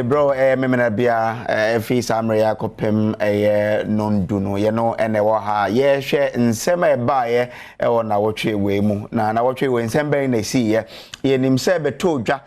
bro memena bia fi samria kopem nonduno ye no ene wo ha ye hwe nsem eba ye wo Nnawotwi we mu na Nnawotwi we nsem ben na si ye nim se beto dwa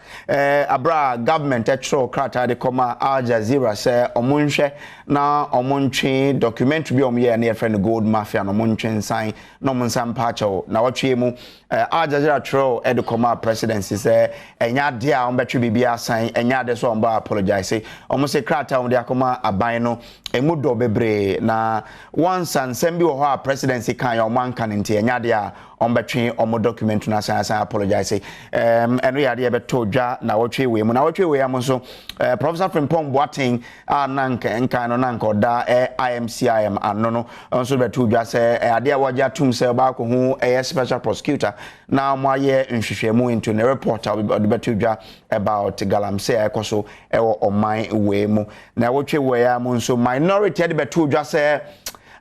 abra government etro krata de koma Al Jazeera se omunhwe na omuntwe documentary bi omye na ye friend gold mafia no omuntwe nsan no monsam pacho Nnawotwi mu Al Jazeera tro e de koma presidency se enya de a ombetwe bibia san enya de so omba apologize almost a krata on the akoma aban no emudo bebre na once and sembi wo ho presidency kan your man kan nti enya de a ombetwe omo document na san apologize eno ya de beto dwa Nnawotwi we mu Nnawotwi we am so Professor Frimpong Boateng nanka enkan no nanka oda IMCIM anno no so beto dwa se ade a waja tum se ba ko hu special prosecutor na mo aye nhwehwemu into the report beto dwa about galamsey ekoso ewo oman we mu Nnawotwi we am so minority de beto dwa se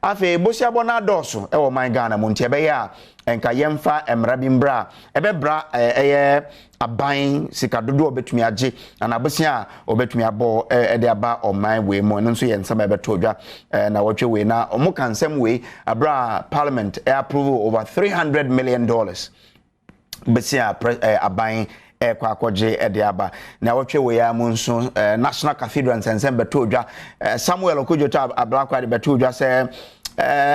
afi bosia bona doso ewo man Ghana mu nti ebe ya enka yemfa emrabimbra ebebra aban sikadodo obetumi age na abosia obetumi abo de aba oman we mu nso ye nsama beto dwa Nnawotwi we na omo kansem we abra parliament approve over $300 million besia aban kwa akoje ede aba Nnawotwi we ya mu nso National Cathedral nsem beto dwa Samuel Okudjota ablakwa de beto dwa se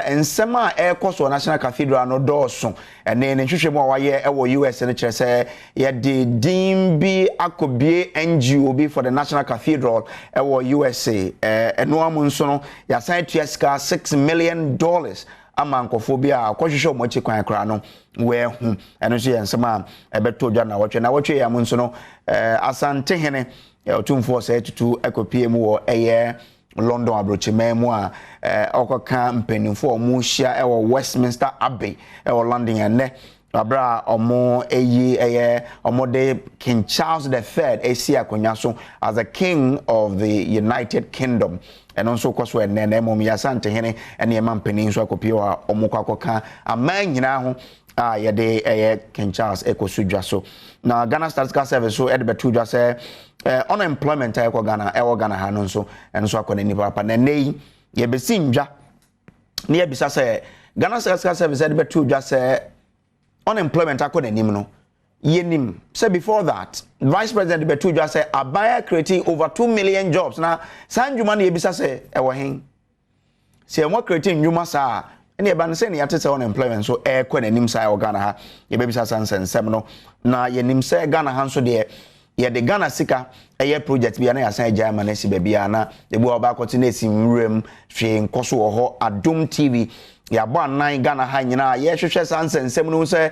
ensema ekoso National Cathedral no doso ene nhwehwemu a waye ewo US ne kire se ye de dimbi akobie NGO bi for the National Cathedral ewo USA eno amu nso no ya sign to $6 million ama nkofobia akwhwehwe mo chi kwan kra no we hu eno so ye nsema ebeto dwa Nnawotwi ya mu nso no asante hene otumfo se tutu ekopie mu wo London abrochimemu a okoka mpenimfo omuhia ewo Westminster Abbey ewo London ene abra omo omode King Charles III esi akonya so as a king of the United Kingdom and also kwaso ene mom yasante hene ene e mampenin so akopie wa omukakoka aman nyina ho yede King Charles ekosudwa so na Ghana Statistical Service so edbetu dwa se unemployment ayeko Ghana ha no nso enso akona ni papa na nei ye besi ndwa ne ye bisa se Ghana Statistical Service edbetu dwa se unemployment akona nim no ye nim say before that Vice President edbetu dwa se abaya creating over 2 million jobs na sanjuma ne ye bisa se ewo hen se mo creating nyuma sa ene ba nse ne yatete unemployment so ekona nim sa Ghana ha ye be bisa sansensem no na ye nim se Ghana ha nso de ye de Ghana sika project bia na yasan agya ma na si bia na ebu oba kwoti na esi nwrem hwe nkoso wo ho Adom TV ya bo anan Ghana ha nyina ye hwehwe sansensem no se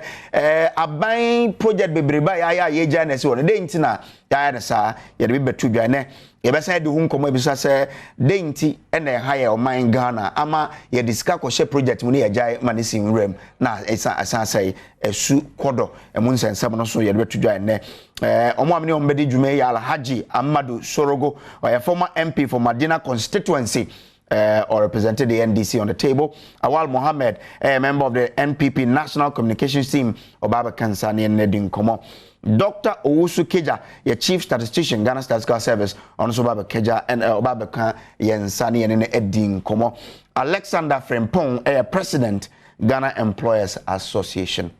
aban project bebreba ya ye gya na si wo de ntina ya na sa ye de betu dwa ne ye be san de hu nkomo ebisa se de nti ene ha ye oman Ghana ama ye de sika ko hye project mu ne ye gya ma na si nwrem na asan sai esu kodo emu nsensem no so ye de betu dwa ne omo amne ombedi dwuma ya Alhaji Amadu Sorogo or former MP for Madina constituency or represented the NDC on the table. Awal Mohammed, a member of the NPP National Communications Team, Obaba Kansani and Nedin Komo. Dr. Owusu Keja, your Chief Statistician, Ghana Statistical Service, on Obaba Keja and Obaba Yansani and Edin Komo. Alexander Frimpong, a President, Ghana Employers Association.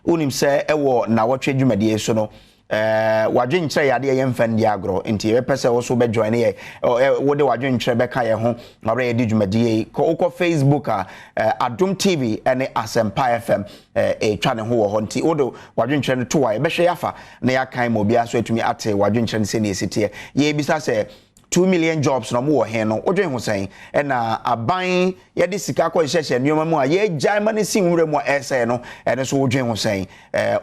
Unim se ewo Nnawotwi dwumadie so no wadwen kyerɛ yade ye mfan di agro nti ye pese wo so be join ye wo de wadwen kyerɛ be ka ye ho mabra ye di dwumadie ko Facebook Adom TV ene Asempa FM twa ne ho wo ho nti wo do wadwen kyerɛ no to wa ye be hwe yafa na ya kan mo bia so atumi ate wadwen kyerɛ ne se ne esitie ye bisa se 2 million jobs no mo he no odwen ho sen na aban ye de sika ko hyehye nneoma mu a ye gyan ma ne sin wura mu ese no ene so odwen ho sen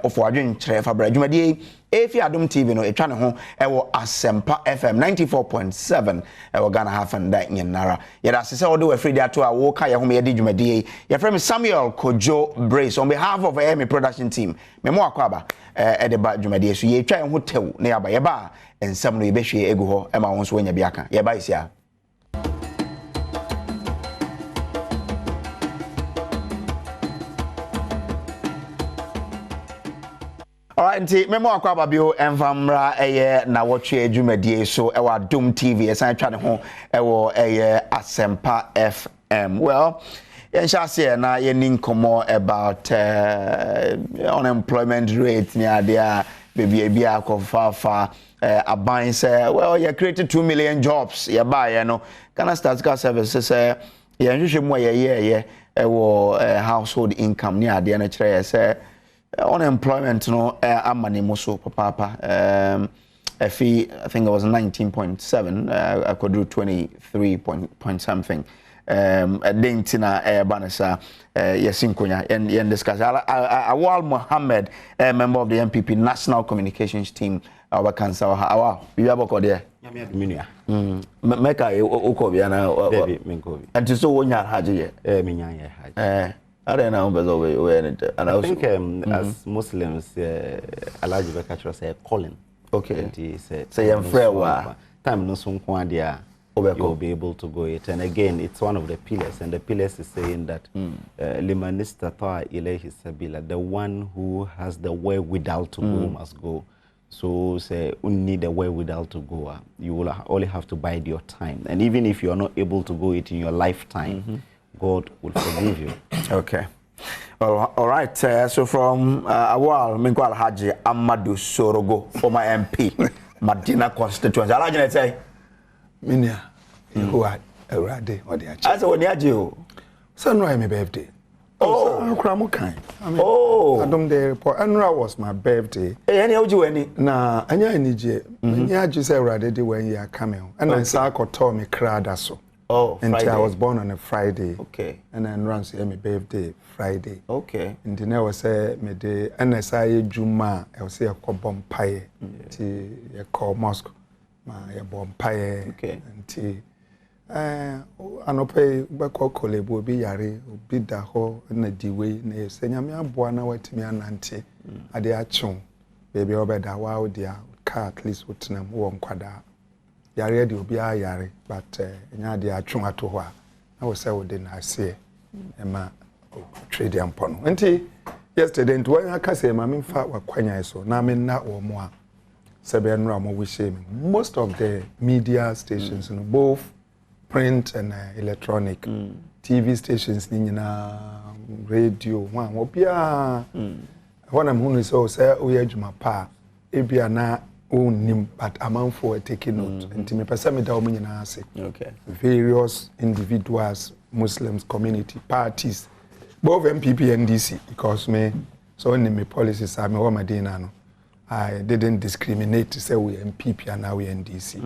ofo adwen kyerɛ fa bra dwumadie efi Adom TV no etwa ne ho ewo Asempa FM 94.7 ewo Ghana half and that nyenara ye da sese odo afredi ato a wo ka ye ho me de dwumadie ye frem Samuel Kojo Brace on behalf of AME production team me mo akwaba de ba dwumadie so ye twa ho tew na yaba ye ba ensam no ye behwe egu ho e ma won so wanya biaka ye ba isia. right, nti memo akwa babio emfamra eye Nnawotwi adwumadie so ewa Adom TV esan twa ne ho ewo eye Asempa FM. Well, yenshase na yenin komo about unemployment rate ni ade baby akofafa aban say well you created 2 million jobs ye buy no Ghana Statistical Services say ye nhwehwe mu ye ewo household income ni ade na kire say unemployment no amani muso papa I think it was 19.7 I could do 23 point something dentina banasa yesinkonya yen discuss Awal Mohammed member of the MPP National Communications Team our cancer Awal you have got there Minia. Meka ukobia na David Minkobi. And so wonya haje Minya haje. I don't know and I think as Muslims Alaji Bekachro say calling. Okay. And say I'm fair wa time no so kwa dia you'll be able to go it. And again, it's one of the pillars, and the pillars is saying that liman istata'a ilayhi sabila, the one who has the wherewithal to go must go. So say you need the wherewithal to go. You will only have to bide your time, and even if you are not able to go it in your lifetime, God will forgive you. Okay. Well, all right. So from Awal Minkwal Haji Amadou Sorogo, former MP, Madina constituency. I like say. Minia, who are a day or the I said, when you Sunrise, my birthday. Oh, Kramukai. Oh, Adom the report. Anra was my birthday. Any of you any? Na, Anya Nije, Nya just already when you are coming. And I saw me cradaso. Oh, until I was born on a Friday. Okay. And then runs my birthday Friday. Okay. And then I was say me day, and I say Juma, I was say a cobom pie, ti a call Moscow. My bomb pie, okay, and tea. Anope bako kolebo bi yare obi da ho na diwe na esenya me aboa na watimi anante ade achon baby obeda wa odia car at least wotenam wo nkwada yare de obi a yare but nya ade achon ato ho a na wo se wo de na ase e ma trade ampo no nti yesterday nti wa aka se ma me fa wakwanya so na me na wo mo a most of the media stations, both print and electronic, TV stations, radio, one. When I'm going to say, "Oh, yeah, Juma pa, ebia na onim," but amount for taking note. And to me, persami da omi na say, okay, various individuals, Muslims, community, parties, both MPP and DC, because me so in my policies, I'm a madina no. I didn't discriminate to say we MPP and now we NDC.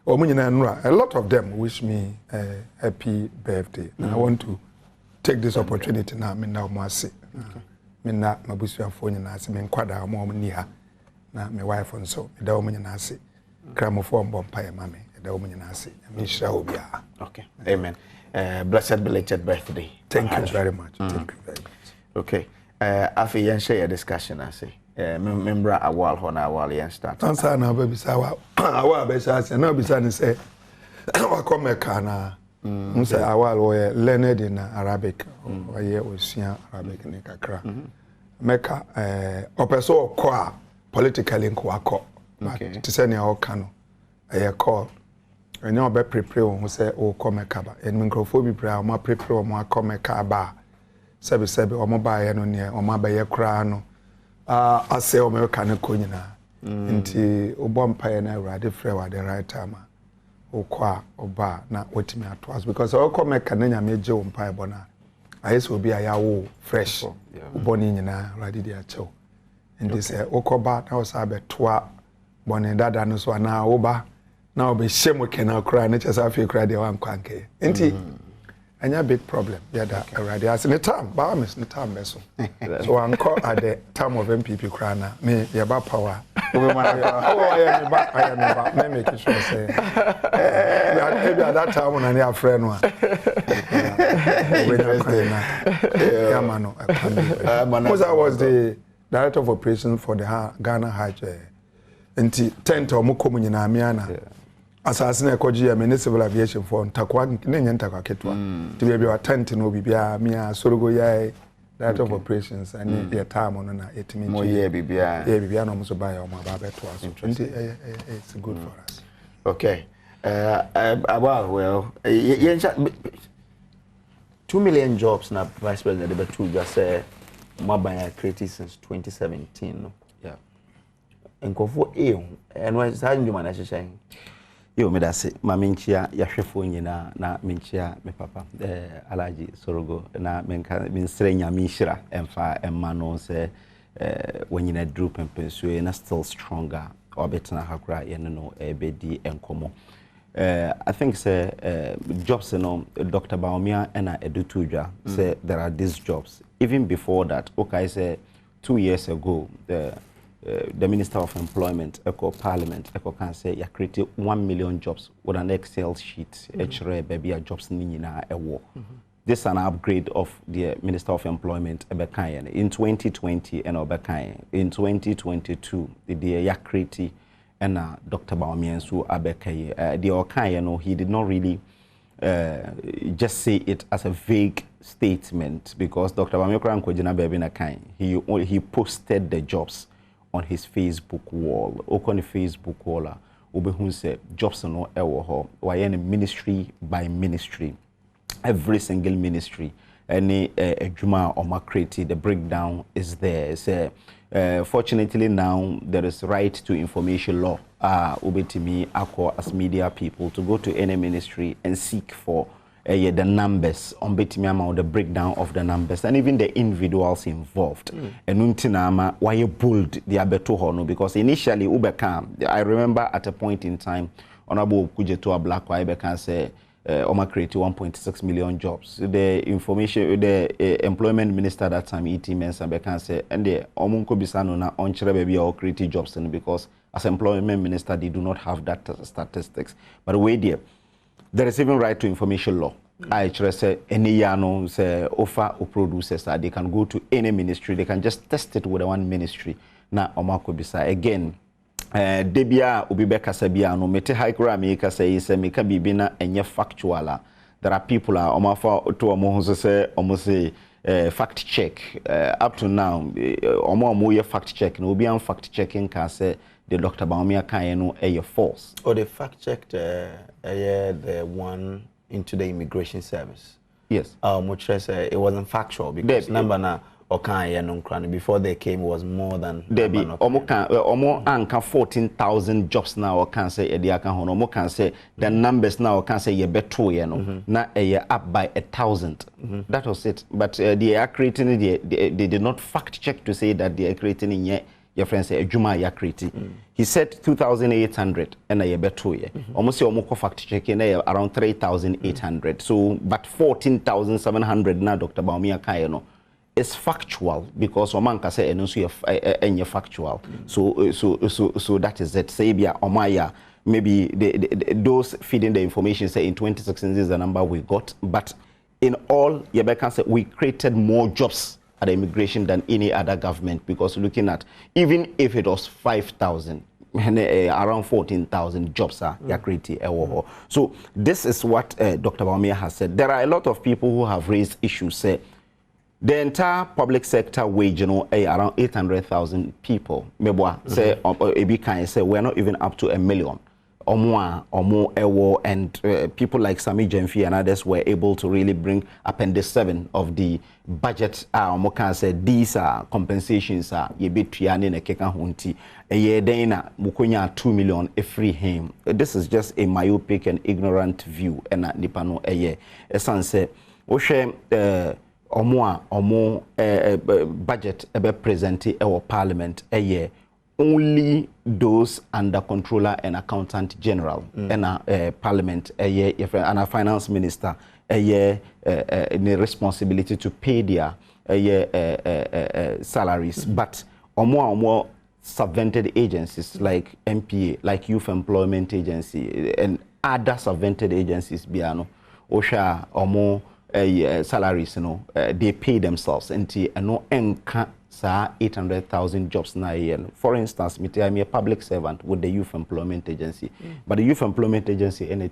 A lot of them wish me a happy birthday. And I want to take this opportunity now. Me now mercy. Me na mabusu phone na se me nkwada mo ni ha. Na my wife and so me da o me na se. Kramo form bompa mame. Da o me na se. Me shira obi a. Okay. Amen. Blessed belated birthday. Thank you very much. Thank you very much. Okay. Afi yen share your discussion I say. Membra Awal hona Awal yen start. Answer na baby sa Awal be sa na be sa ni say wa come kana say Awal we learned in Arabic or ye osua Arabic ni kakra. Meka opeso okwa politically nko akọ. But to say na o kano e call enya obe prepare won say o come kaba en microphone bi pra o ma prepare o ma come kaba sebe o mo ba ye no ne o ma ba ye kra no I say America na konyina nti obompa na awrade frɛ wa the right time okwa oba na wetimi atwas because America na nyame gye ompa ebona ayeso obi ayawo fresh oboni nyina awrade di achew nti say okoba na osa betoa bone dada no so na oba na obehye kena kra na chesa afi kra de wan kwanke nti anya big problem that already as in the time ba miss the time meso so anko at the time of MPP krana me yaba power I am me make sure say maybe at that time when I friend one I was the director of operations for the Ghana Hajj nti tent o mokomu nyina miana asasina ekoji ya mene civil aviation for ntakwa nenye ntakwa ketwa ti bia wa tent no bibia mia sorogo yai Director of Operations and your time on an 8 minutes. More year, Bibia. Yeah, Bibia almost buy our mobile to us. It's good for us. Okay. Well, 2 million jobs now, Vice President, but two just mobile created since 2017. No? Yeah. And go for and when it's how you manage to Yo, me that's it. Ma minchia ya hwefo nyina na minchia me papa Alaji Sorogo na minsre nya minhira emfa emma no se when you drew pempensue na still stronger or better hakra ye no ebedi enkomo. I think say jobs no Dr. Baumia and Edutujwa say there are these jobs. Even before that, okay, say 2 years ago the Minister of Employment, Eco Parliament, Eco can say you created 1 million jobs with an Excel sheet. Baby jobs nina ewo. This is an upgrade of the Minister of Employment Ebekayen in 2020 and Obekayen in 2022 the Yakriti and Dr. Baumiensu Abekaye. The Okaye no he did not really just say it as a vague statement because Dr. Baumiensu Nkojina Baby Nakaye he posted the jobs on his Facebook wall. On the Facebook wall, Obehun said jobs no ewo ho. Why ministry by ministry, every single ministry, any juma or makreti, the breakdown is there. So, fortunately now there is right to information law. Ubetimi ako as media people to go to any ministry and seek for the numbers on the breakdown of the numbers and even the individuals involved. And untinama why you pulled the abeto hono because initially Ubekam, I remember at a point in time Honorable Kujetua Black Waibekan say Oma created 1.6 million jobs. The information the employment minister at that time E.T. Mensah Bekan say and the Omunko Bisano na onchre baby or creative jobs because as employment minister they do not have that statistics. But wait there is even right to information law. I say any yano say offer or producers that they can go to any ministry, they can just test it with one ministry. Na omako bisa again. Debia ubibeka sabiano mete haikura meka say meka bibina enye factuala. There are people omafa to omo say almost say fact check. Up to now omo fact check no be fact checking can say the Dr. Baumia Kayeno a false. Or they fact checked the one into the immigration service. Yes. Much it wasn't factual because number na Okanya before they came was more than Debbie almost anka 14,000 jobs now or can say Ediaka Hono can say the numbers now can say ye beto na up by 1,000. That was it. But they are creating they did not fact check to say that they are creating in your friend say Juma Yakriti. He said 2,800 and a beto ye. Almost almost fact checking around 3,800. So but 14,700 now Dr. Baumia Kayeno is factual because Omanka say and also any factual. So that is it. Sabia Omaya maybe those feeding the information say in 2016 this is the number we got. But in all Yebeka said we created more jobs at the immigration than any other government because looking at even if it was 5,000 around 14,000 jobs are created. So this is what Dr. Baumia has said. There are a lot of people who have raised issues. Say the entire public sector wage, around 800,000 people. Say Ebika say we're not even up to 1 million. Or more and people like Sami Jemfi and others were able to really bring Appendix 7 of the budget. Mokan said these are compensations ye bit triani ne keka hunti ye dena mukonya 2 million a free him. This is just a myopic and ignorant view and nipano eye esanse oshe omo budget ebe presenti ewo parliament eye only those under controller and accountant general and parliament and a finance minister the responsibility to pay their salaries but more subvented agencies like MPA, like Youth Employment Agency and other subvented agencies biano osha more salaries they pay themselves and no enka 800,000 jobs na year. For instance, I'm a public servant with the Youth Employment Agency. But the Youth Employment Agency in a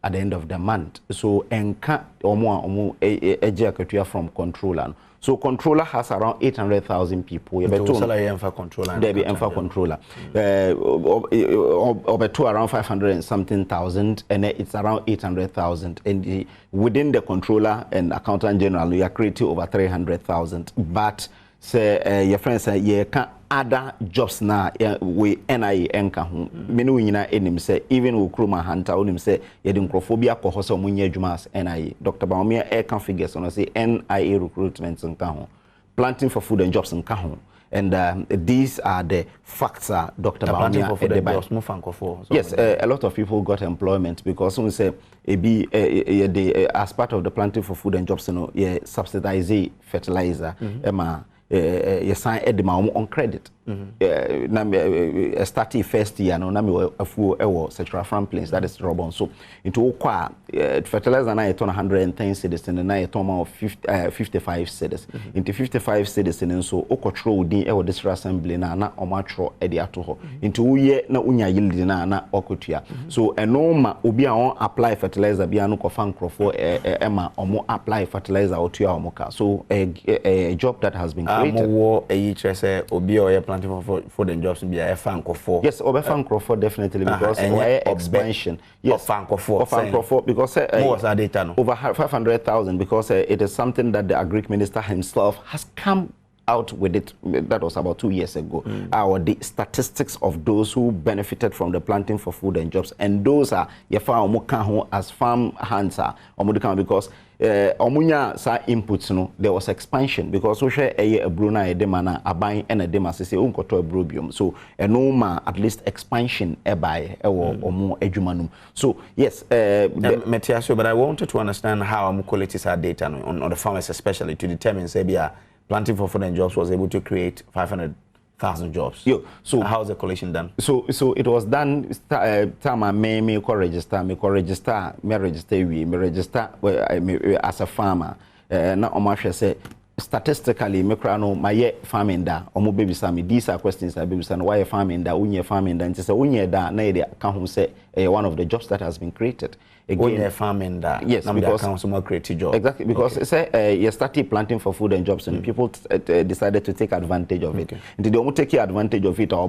at the end of the month. So enka omo eje akatua from controller. So controller has around 800,000 people. Salary enfa controller. There be enfa controller. Obeto around 500 and something thousand, and it's around 800,000. And within the controller and accountant general, we are creating over 300,000. But say your friends say you can other jobs now we NIA enka ho menu nyina enim say even ukruma hunter onim say yedinkrofobia ko ho so munye adwuma as NIA Dr. Baumia can figures on say NIA recruitment nka ho planting for food and jobs nka ho and these are the facts Dr. Baumia for food and jobs mo fanko for yes a lot of people got employment because some say as part of the planting for food and jobs subsidize fertilizer you sign Edma on credit. Starting first year, no, Nami a full sexual planes, that is Robon. So, into fertilizer, I turn 110 citizens, and I turn of 55 citizens. Into 55 citizens, and so Okotro, the district assembly, na Omatro, Ediato, into ye na unya yildina, na Okotia. So, a norma, Ubia on apply fertilizer, Biano Kofan Crofo, Emma, or more apply fertilizer or Tia Moka. So, a job that has been war a obi or planting for food and jobs be a fanko for yes obe fanko for definitely because expansion yes fanko for because what's our data no over 500,000 because it is something that the agri minister himself has come out with it. That was about 2 years ago. The statistics of those who benefited from the planting for food and jobs, and those are as farm hands because omunya sa inputs no there was expansion because we share a bruna e demana aban and a dema say unkoto brobium so enoma at least expansion ebai ewo omo adwumanum so yes Metiaso, but I wanted to understand how qualities are data on the farmers especially to determine say planting for food and jobs was able to create 500,000 jobs. So how's the collation done? So it was done time I me register as a farmer. Now Omasha say statistically me krano my farming da omo baby sami these are questions I baby san why farming da unye farming da nti say unye da na e kan ho say one of the jobs that has been created. Again, farming that yes, because consumer creative job. Exactly, because say you started planting for food and jobs, and people decided to take advantage of it. And they almost take advantage of it, or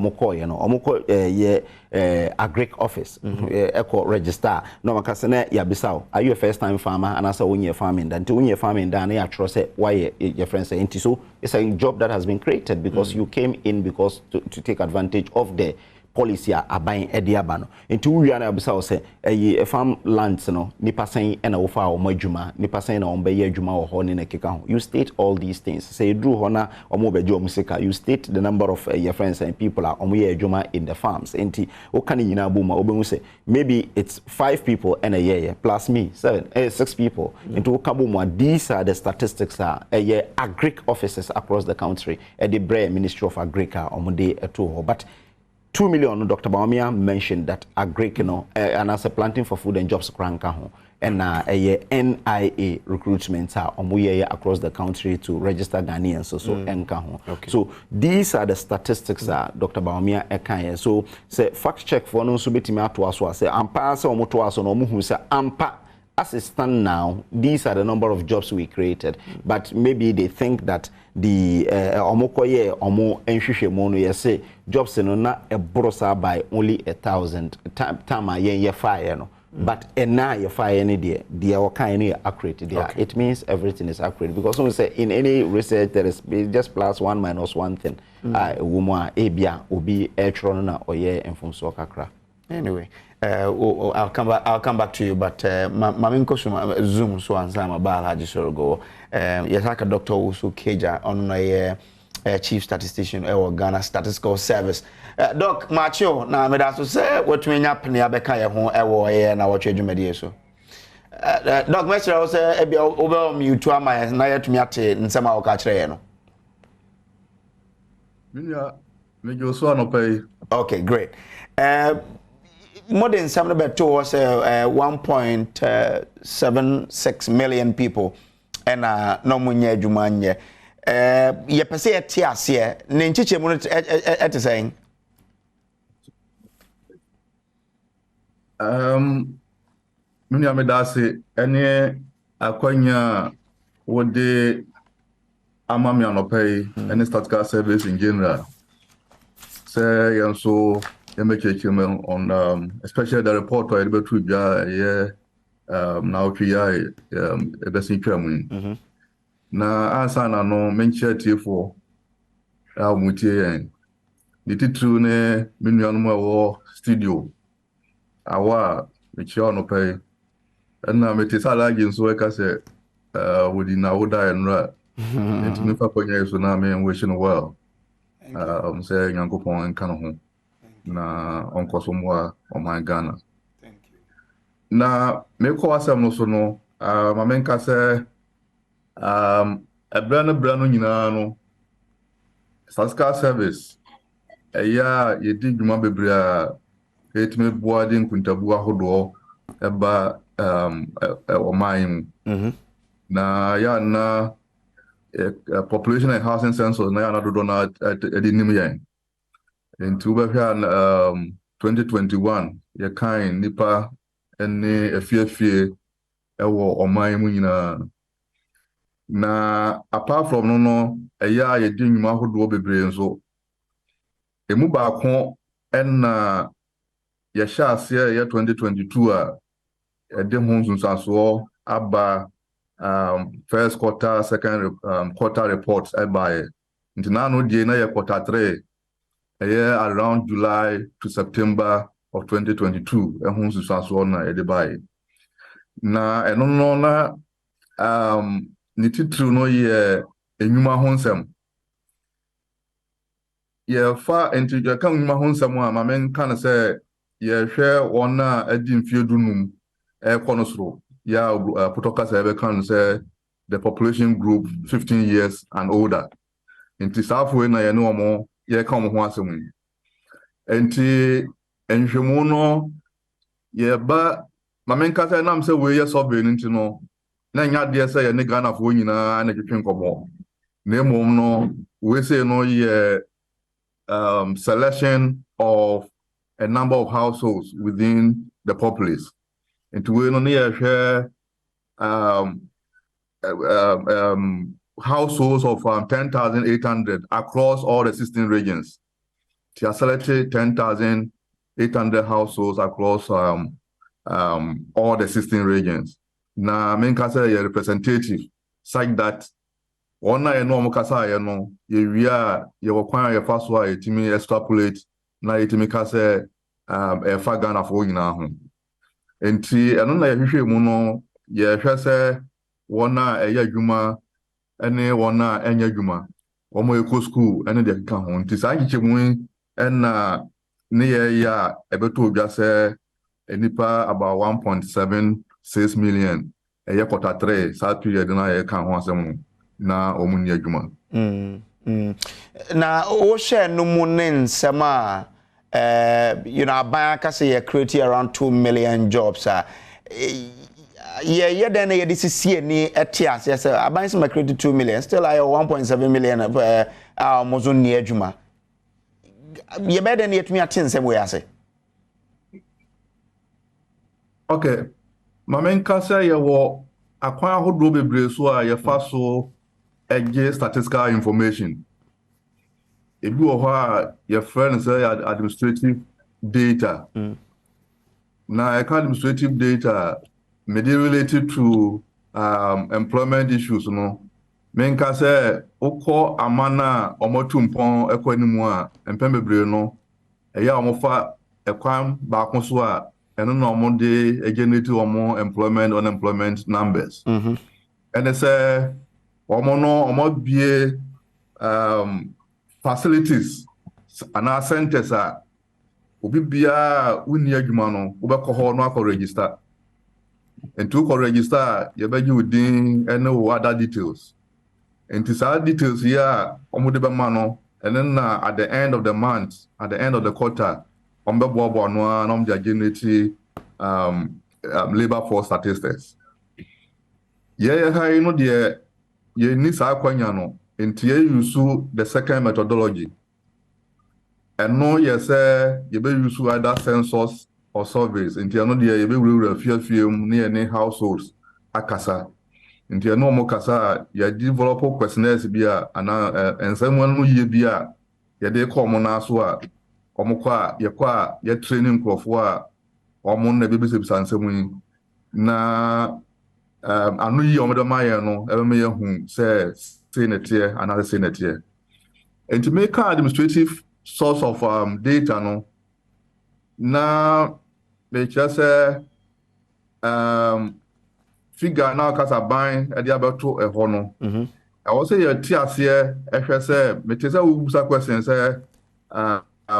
agric office, eco register. No, makasene ya bisao. Are you a first-time farmer? And I say when you're farming, then when you're farming, then you trust why your friends say so. It's a job that has been created because you came in because to take advantage of the policy are buying ediabano into we are abisa say a farm lands no nipa sen na wo fa o madwuma nipa sen na on be adwuma wo ho ne na keka ho you state all these things say drew hona omo beje omusika you state the number of your friends and people are omo ye adwuma in the farms enti o kan nyina boma obemu say maybe it's 5 people and a year plus me 6 people into kabomo these are the statistics are agric offices across the country at the Ministry of Agriculture omo dey eto but 2 million, Dr. Baumia mentioned that agric, and as a planting for food and jobs, and NIA recruitments are across the country to register Ghanaians. So these are the statistics that Dr. Baumia Ekanye. So say fact check for no subitime to us. Say ampa se omo to us no mu say ampa. As it stands now, these are the number of jobs we created. But maybe they think that the omokoye omo enhwehwe mo no say jobs no na ebrosa by only 1,000 time ye fire no. But now you fire any day, they are kind of accurate. It means everything is accurate because when we say in any research there is just plus 1 minus 1 thing. Woman ebia obi etron na oye enfumso kakra. Anyway, I'll come back to you, but Maminko Zoom so ansama bal haji sorogo. Yesaka Dr. Usu Keja on a chief statistician or Ghana Statistical Service. Doc Macho, na me da so say what we nya pne abeka ye ho ewo ye na what adwumade so. Doc Mestre was say e obe mi utu ama na yetumi ate nsema wo ka kire ye no. Minya me jo so anopai. Okay, great. More than some was 1.76 million people and no munye jumanye. Ye pese eti ase ne nchiche mu et saying Many amedase any akwanya would de amami anopay any statistical service in general. Say and so you make a human on especially the report or able to Nnawotwi Yi ebesi twamu. Na ansa na no menchia tiefo a mutie yen. The titru ne minuanum a studio. Awa mechia no pay. Na metisa lagi nso e ka se wodi na woda enra. Enti me fa konya so na me wishing well. Say nyankopon enka no ho. Na onkoso mo oman Ghana. Thank you. Na me ko asem no so no ma menka se brano nyina no statistical service eya yedi dwuma bebre a etime boade nkuntabu ahodo eba oman na ya na population and housing census na ya na dodo na edinim yan into be 2021 ye kan nipa ene efiefie ewo oman mu nyina. Na apart from no eya yedi dwuma ahodo bebre nso emu baako na ye sha ase ye 2022 a ede ho nsunsaso aba first quarter second quarter reports by internal die na ye quarter 3 around July to September of 2022 ho nsunsaso na ede by na eno no na ni titru no ye enwuma ho nsem ye fa enti kan enwuma ho nsem a ma men kan se ye hwe wona adi mfie dunum konosro ya protocol ebe kan say the population group 15 years and older. Enti safwe na ye no omo ye ka omo ho asem. Enti enhwemu no ye ba mamenka say nam say we ye survey nti no na nya de say ye ne Ghana fo nyina na twetwen komo. Na emom no we say no ye selection of a number of households within the populace. Into we no share households of 10,800 across all the 16 regions. She has selected 10,800 households across all the 16 regions. Na men kasa ye representative such that one na no mo kasa ye no ye wia ye wokwan ye fa so a yetimi extrapolate na yetimi kasa e fa Ghana fo nyina ho. Enti eno na yehwehwe mu no ye hwe se wona eya dwuma ene wona enya dwuma omo eko school ene de ka ho nti sa nkiche mu na ne ye ya ebeto odwa se enipa about 1.76 million eye quarter 3 sa tu ye de na ye ka ho asem na omunye dwuma. Na o share no mu ne nsema aban aka say you create around 2 million jobs. Yeah, then you see any etias. Yes, aban say create 2 million. Still I 1.7 million almost near juma. You better than yet me at same way I say. Okay. Mamen kasa ye wo akwan ahodo bebre so a ye fa so ege statistical information. Ebi wo ha your friend say administrative data. Now administrative data maybe related to employment issues no. Men ka say okọ amana omotumpon ekwanimu a empem bebre no eya omofa ekwan ba so a eno no omo de generate omo employment unemployment numbers. And they say omo bie facilities and our centers are obi bia wuni adwuma no wo be ko ho no akọ register and to ko register you be within any other details and to say details here omo de be ma no and then at the end of the month at the end of the quarter ombe bobo no na omja generate labor force statistics you know the ye ni sa kwanya no enti ye use the second methodology. And no, yes, you be use either census or surveys. In the another year, we film near any households akasa. In the normal kasa, you develop questionnaires bia and someone who ye bia ye de common aswa omukwa ye training crofwa or mon na baby sansemu na anu yi omedamaye no ebe me hu say netie another say netie. And to make an administrative source of data no na me just say figure now kasa ban e dey abeto e ho no I was say your tiasie ehwe say me te say we question say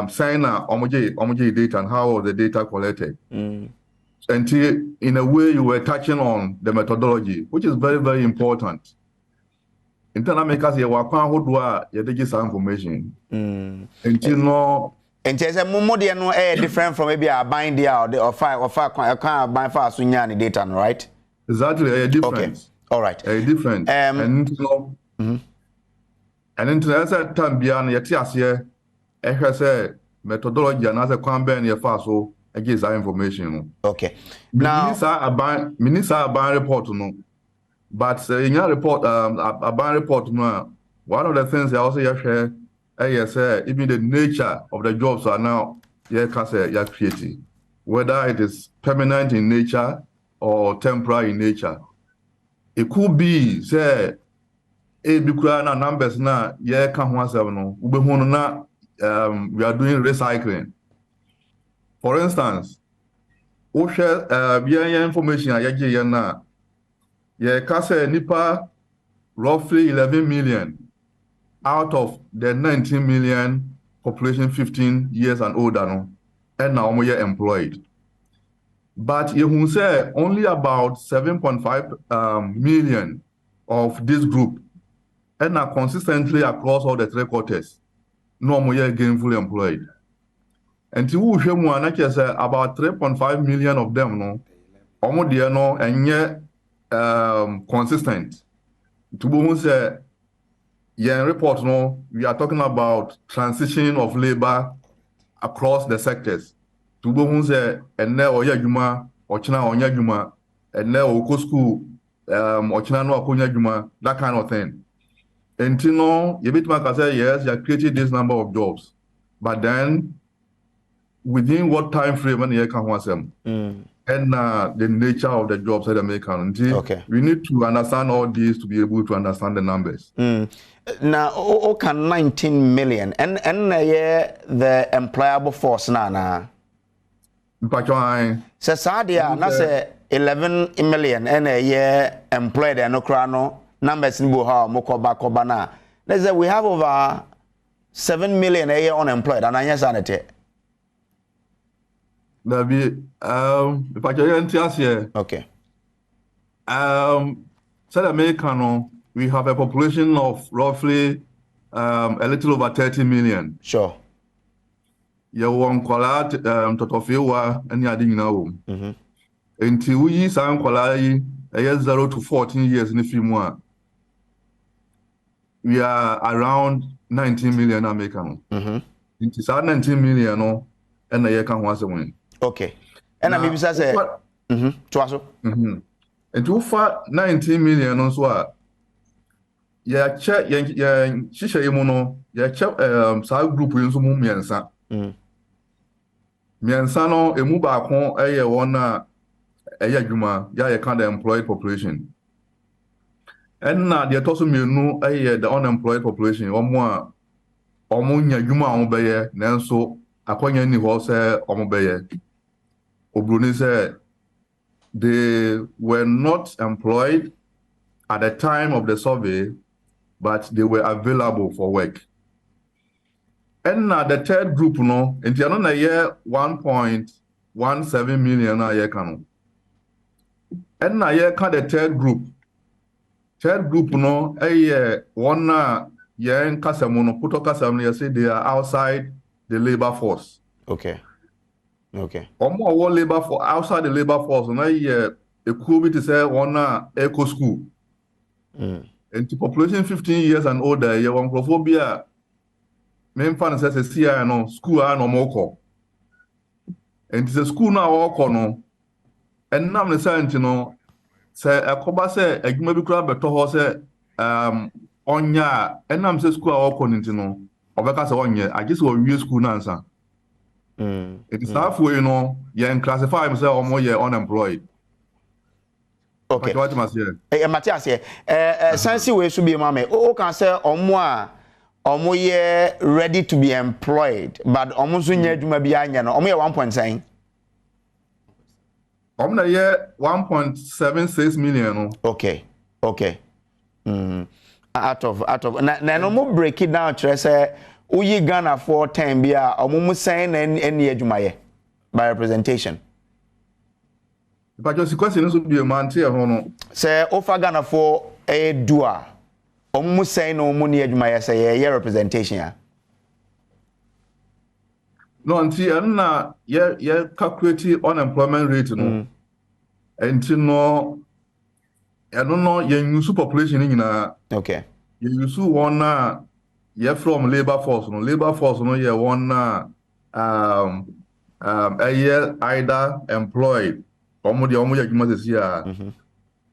sign na omoje data and how was the data collected. And in a way you were touching on the methodology, which is very, very important. Internal makers here were quite who are some information. Until no and there's a more different from maybe a bind or fire can't bind fast sunya data, right? Exactly, a difference. Okay. All right. A difference. And into that time beyond yetiasie say methodology and as a campaign your fast so against that information. Okay. Now Minister ban report no. But in your report a ban report no, one of the things I also share say even the nature of the jobs are now you're creating. Whether it is permanent in nature or temporary in nature. It could be say na numbers na can no we are doing recycling. For instance, we share information nipa roughly 11 million out of the 19 million population 15 years and older no and now we are employed. But you say only about 7.5 million of this group and are consistently across all the 3 quarters no more gainfully employed. And to say about 3.5 million of them no and yet consistent. To say report no, we are talking about transition of labor across the sectors. To say and now oya juma ochina onya juma and now oko school ochina no akonya juma, that kind of thing. And you know, you bit can say yes, you are creating this number of jobs, but then within what time frame and you can want them, and the nature of the jobs that they make. Okay, we need to understand all these to be able to understand the numbers. Now, can 19 million and the employable force na. So Sadia, na say 11 million and a year employed and no crano. Numbers in Buha, Mokoba, Kobana. Let's say we have over 7 million a year unemployed, and I yes, sanity. There be, if I can here. Okay. South America, we have a population of roughly a little over 30 million. Sure. You want Kola, Totofiwa, and Yading now. Until we sang Kola, a year 0 to 14 years in a few more. We are around 19 million American. It is 19 million no, and a year can once a win. Okay. And I mean, say, and too far 19 million also. Yeah, check, Shisha Mono, yeah, check, side group in some Miansa. Miansano, a move back home, a one, a yajuma, ya kind of employed population. And now they also know the unemployed population or more yajuma omobeye, nanso akonya ni ho say omobeye. Obruni said they were not employed at the time of the survey, but they were available for work. And now the third group, no, in the year 1.17 million a year can. And now year can the third group. Third group, no, one year in Casamono, Puto Casamon, say they are outside the labor force. Okay. Okay. Or more labor for outside the labor force, and a could be to say one eco school. And to population 15 years and older, you want prophobia. Main fan says a CI no school no more. And it's a school now or corner. And now the science, say a coba say a maybe crab but to say on ya and I'm say school or corner or because on ya I just will use school answer. It is halfway, you classify himself or more year unemployed. Okay. What must you? Matthias here. Sansi we should be mama. O can say omo ye ready to be employed, but omo so nya adwuma bi anya no. Omo ye 1.9. Omo na ye 1.76 million. Okay. Out of na no mo break it down to say uyi Ghana for 10 bia omo mu sign any adwuma ye by representation. But just question is be a man here say offer Ghana for a dua omo say no mo ni adwuma ye say ye representation ya no until na ye calculate unemployment rate no until no I don't know ye use population na okay ye use one na ye from labor force no ye one na a year either employed omo ya adwuma sesi a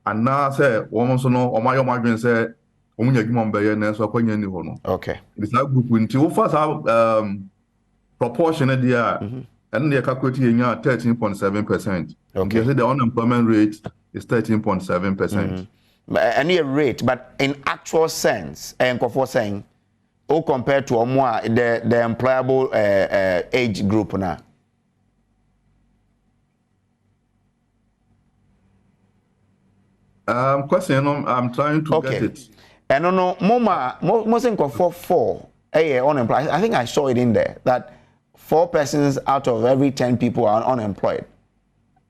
and now say omo so no omo ayo madwen say omo ya adwuma mbe ye na so akwanya ni ho no okay this na group until we first have proportion there and they calculate 13.7%. Okay. So the unemployment rate is 13.7%. Any rate, but in actual sense, and for saying, or compared to more the employable age group now. Question, I'm trying to get it. And no, most for 4 unemployed. I think I saw it in there that 4 persons out of every 10 people are unemployed.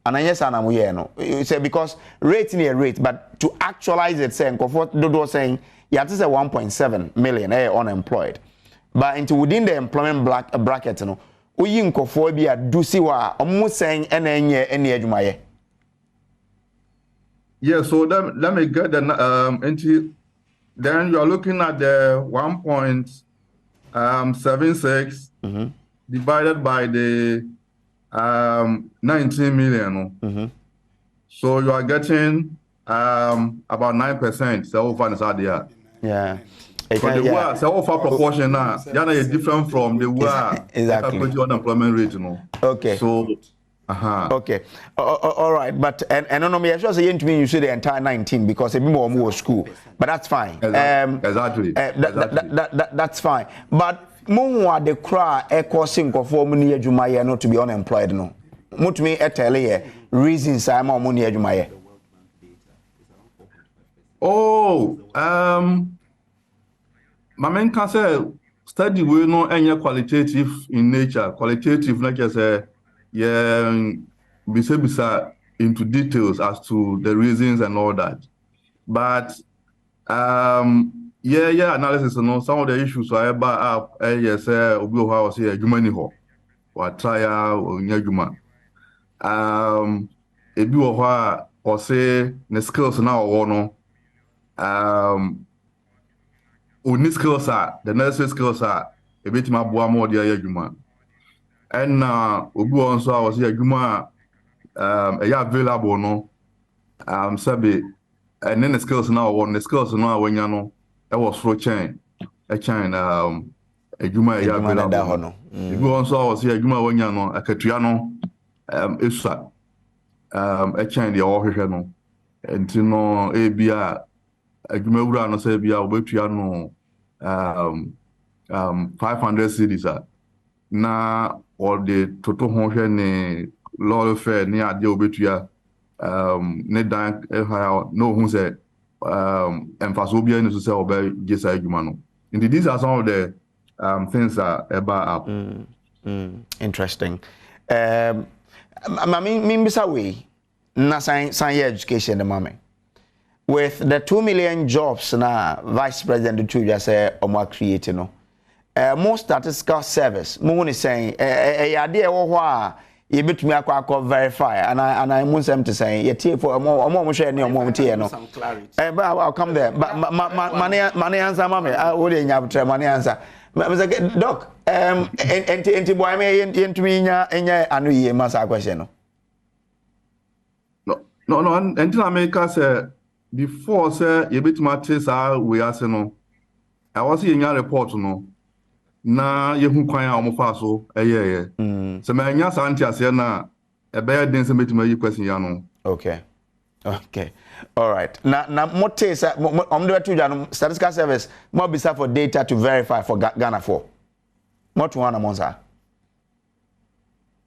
And I yes, I'm no. You say because rate near rate, but to actualize it, saying Dodo saying you have to say 1.7 million unemployed. But into within the employment bracket, no, we phobia do see what almost saying any edge. Yeah, so let me get the into then you are looking at the 1.76 divided by the 19 million. So you are getting about 9%. So far is out there. Yeah. But the way so far proportion now, is different from the way exactly unemployment rate, Okay. So okay. All right. But and I don't know me. I just say to me you say the entire 19 because a bit more school. But that's fine. Exactly. That's fine. But more the cry causing for money adwuma not to be unemployed no. Mo to me tell you reasons I'm on money adwuma. Oh, my main can say study we know any qualitative in nature. Qualitative like I say bisa into details as to the reasons and all that. But analysis some of the issues are about yes obi ho was here adwuma ho wa try onya adwuma ebi wo ho a o say the skills na wo no only skills are the necessary skills are a bit ma boa mo dia adwuma and obi won so I was here adwuma available no sabi and then the skills now one the skills now when you know that was for chain adwuma available no obi won so I was here adwuma when you know akatua no esa chain the ohwehwe no enti no ebia adwuma wura no say bia obetua no 500 cedis na all the total hwehwe ne law fair ni ade obetua ne dan no who say emphasis bia ni so say obe gesa adwuma no. Indeed, these are some of the things that about up. Interesting. I mean, way na science education the moment with the 2 million jobs na Vice President Tuja say omo create no. More statistical service. Mo saying idea wo ho a ye betumi akwa verify and I want them to say ye tie for omo share ni omo tie no. But I'll come there. But money answer mama. What dey nya money answer. Doc, enti boy me yentumi nya anu ye masa question no. No, until America say before say you bit matters we are no. I was seeing your report no. Na ye hu kwan a omofa so eye. Se me nya santi ase na e be den se metima yi question ya no. Okay. All right. Now what is statistical service more be for data to verify for Ghana for. What one among sir?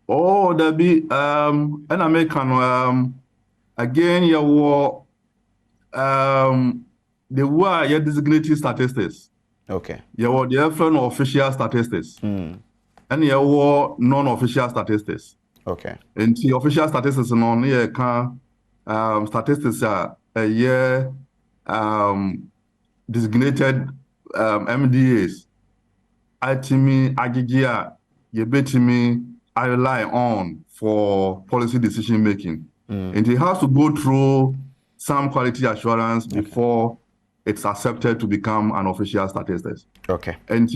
Oh, there be an American again you were they were your designated statistics. Okay. You were the different official statistics. And you were non-official statistics. Okay. And the official statistics non here can statistics are a year designated MDAs. Itimi agigia yebetimi I rely on for policy decision making. And it has to go through some quality assurance before it's accepted to become an official statistics. Okay. And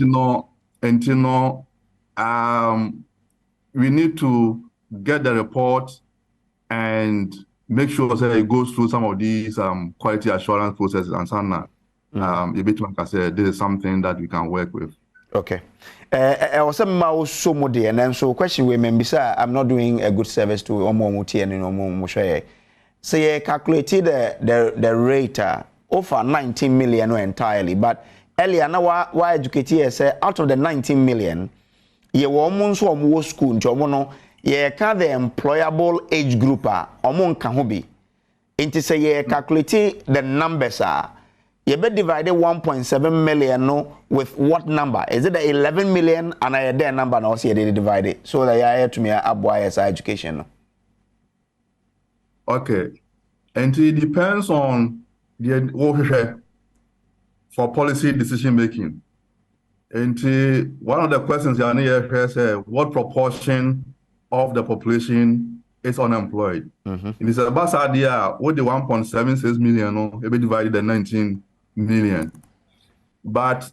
we need to get the report and make sure that it goes through some of these quality assurance processes and so on. A bit like I said, this is something that we can work with. Okay. I was so modi and then so question we may say I'm not doing a good service to Omomuti and Omomushe. So you calculated the rate over 19 million entirely, but earlier now why educate say out of the 19 million, you were almost from school into Omono, you can the employable age group Omon Kahobi. Into say you calculate the numbers you be divided 1.7 million no with what number? Is it the 11 million and I their number now see they divide it so that you have to me aboy education. Okay. And it depends on the for policy decision making. And one of the questions you need say what proportion of the population is unemployed? It's about idea with the 1.76 million no, it be divided the 19 million. But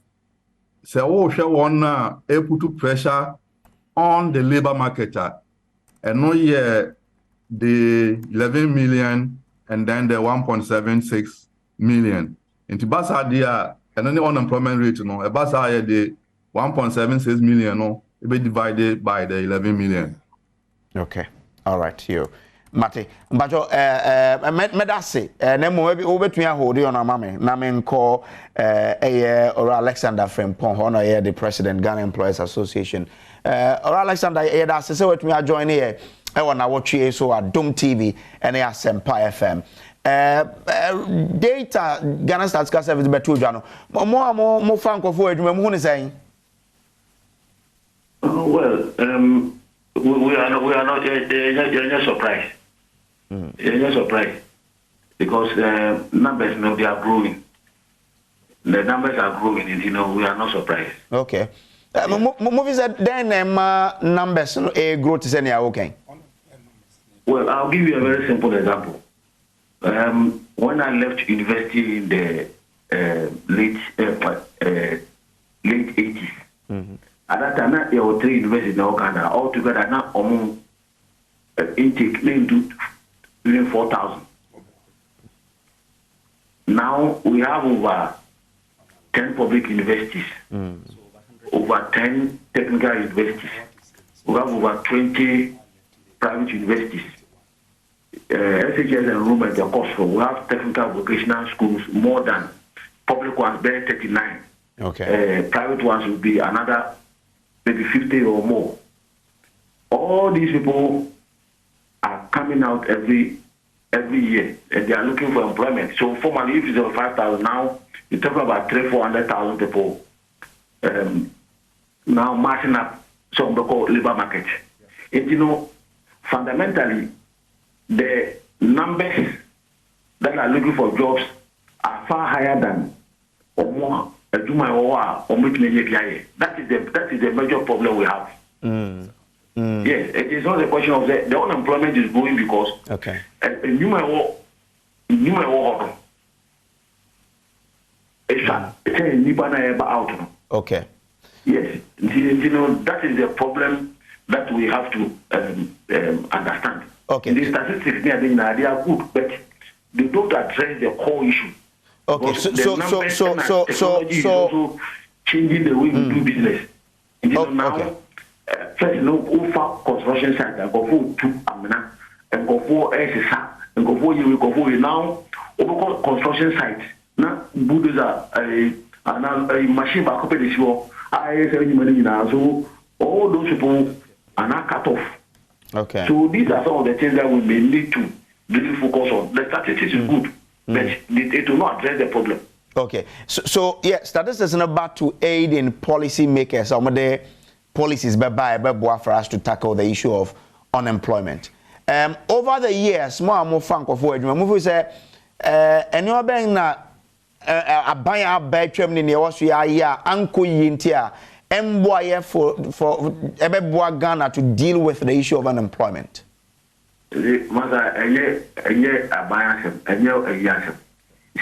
say one able to pressure on the labor market and no year the 11 million and then the 1.76 million. Into bas idea and then the unemployment rate no a bas the 1.76 million no it be divided by the 11 million. Okay. All right, you. Mate, mbajo medase nemo we obetun hold you on amame na me nko Ora Alexander Frempong ho na the president Ghana Employees Association. Ora Alexander da se wetun join here e wona Nnawotwi so Adom TV and Asempa FM. Data Ghana Statistical Service betu dwa no mo fa nkofo adwuma mu hu ne say. Well, we are not surprised. You're not surprised because numbers, they are growing. The numbers are growing, and we are not surprised. Okay. Movies then numbers grow to say okay. Well, I'll give you a very simple example. When I left university in the late 80s, at that time, there were 3 universities in Ghana. Altogether, now intake into even 4,000. Now we have over 10 public universities, over 10 technical universities. We have over 20 private universities. SHS enrollment, of course, we have technical vocational schools more than public ones, there 39. Okay. Private ones will be another maybe 50 or more. All these people are coming out every year and they are looking for employment. So formally, if it's 5,000 now, you're talking about 300,000-400,000 people now marching up some of the labor market. And fundamentally, the numbers that are looking for jobs are far higher than or more. That is the major problem we have. Yes, it is not a question of the unemployment is growing because okay. Okay. Yes, you know, that is the problem that we have to understand. Okay. The statistics they are good, but they don't address the core issue. Okay, so changing the way we do business. You know, now, okay. First, you know, over construction site, and go for two amena, and go for SSA, and go for you now over construction site. Now, bulldozer, a machine back up the show. I say money now, so all those people are not cut off. Okay. So these are some of the things that we may need to really focus on. The statistics is good, but it will not address the problem. Okay. So yeah, statistics are about to aid in policy makers. Some of the policies for us to tackle the issue of unemployment. Over the years, more and more funk of words. We say, and you're being na a buyer bedroom in the Austria, Uncle Yintia, MBY for Ghana to deal with the issue of unemployment. See,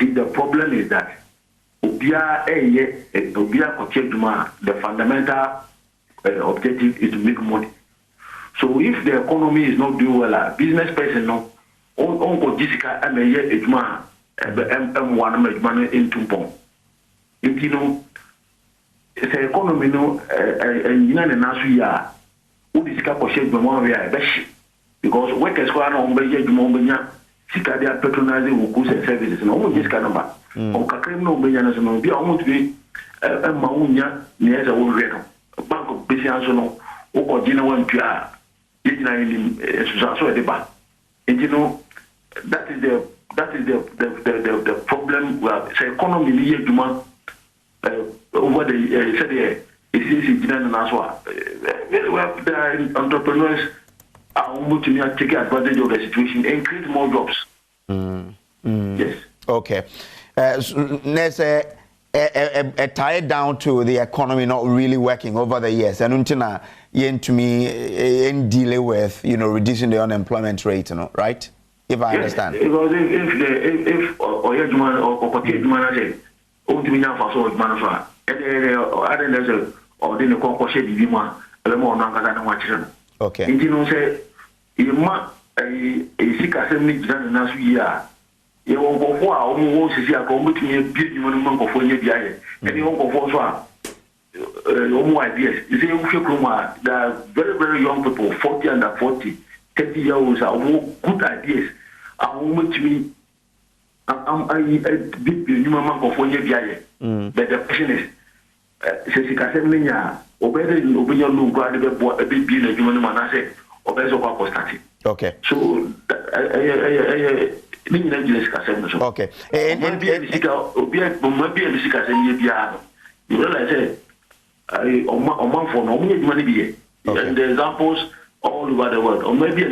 the problem is that the fundamental objective is to make money. So if the economy is not doing well, business person no, on Jessica M1 into pom. If you know, the economy no, and you know the nasu ya, who discuss question because workers go on by Jumobanya, Sika they are patronizing who goods and services, no one just number. On Kakrim no Bayana, no, be almost be a Maunya near the old record. Bank of Business no, or Gina one Pia, in Susaso at the back. And you know, that is the problem where the economy here Juma over the said it's in Naswa. The entrepreneurs are able to take advantage of the situation and create more jobs. Yes. Okay. Let's tie it down to the economy not really working over the years. And until to me in dealing with reducing the unemployment rate, right? If I understand. Because if okay. And you know, say, you might a sick assembly done last year. You won't go for our own see a committee a big money for you, and you won't go for no ideas. You see, there are very, very young people, 40 under 40, 30 years are good ideas. I'm a big human for you, but the question is, says assembly, obey your look, a big being a human man, I say, obey your apostasy. Okay. So, okay. And you realize and the examples all over the world, or maybe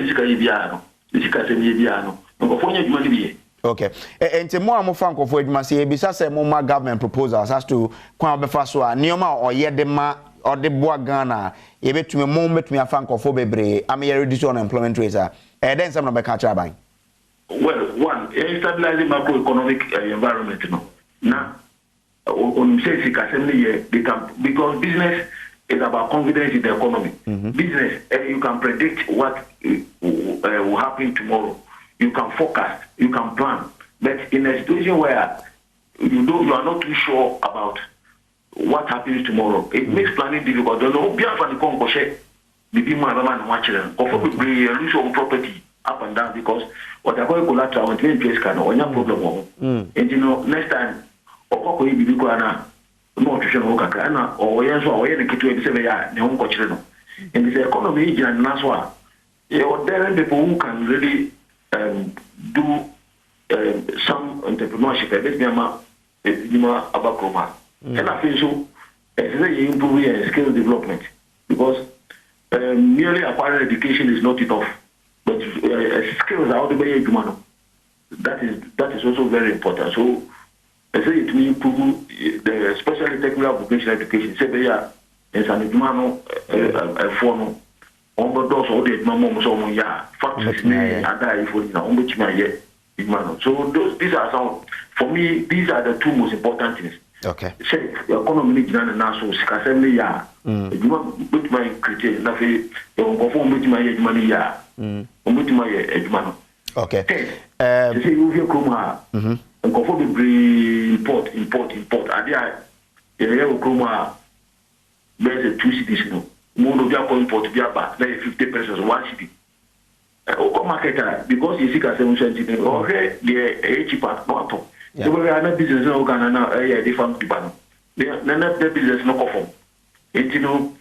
okay. And more and more franco for it must say, besides more government proposals as to Kwame Faswa, Nioma or Yedema or the Boagana, able to me moment me a franco for Bebre, I may reduce unemployment rate, and then some of the catch up. Well, one, stabilizing macroeconomic environment. Now, on say they can, because business is about confidence in the economy. Business, you can predict what will happen tomorrow. You can forecast, you can plan. But in a situation where you are not too sure about what happens tomorrow, it makes planning difficult. Don't know, be able to the lose your property up and down because what I call collateral and place can or no problem. And you know, next time, or no nutrition or yes, or any kit to say, yeah, the home coach. And this economy and Naswa, there are people who can really do some entrepreneurship. And I feel so, it's improving skill development because merely acquiring education is not enough. But skills are the way to that is also very important. So I say it will improve the especially technical vocational education. Say there is an education for on the doors all the mom so yeah factories and die for on which my so these are some for me these are the two most important things. Okay. Say economy is not national. Assembly ya. You put my critique. Na fe. You go for put my money ya. Put my edumano. Okay. Say you hear Kroma. And go for the import. Adia. You Kroma. There's a 2 cities no. More of your import be about 50 pesos 1 city. Market because you see a 720 okay the cheaper not top. So we are not business no can now different people. The business no conform. You know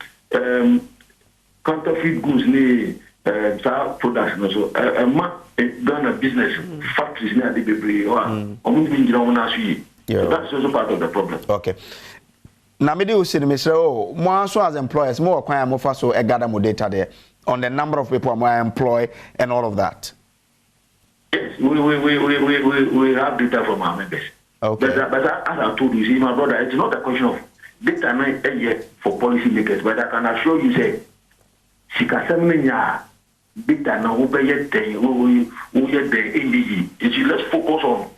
counterfeit goods ni products no so Ghana business factories near the baby or that's also part of the problem. Okay. Now me do see me say oh more so as employers more kwanya mo fa so gather more data there on the number of people I employ and all of that. Yes, we have data from our members. Okay. But as I told you, see, my brother, it's not a question of data not yet for policy makers, but I can assure you, say, data now we get the NDG. Let's focus on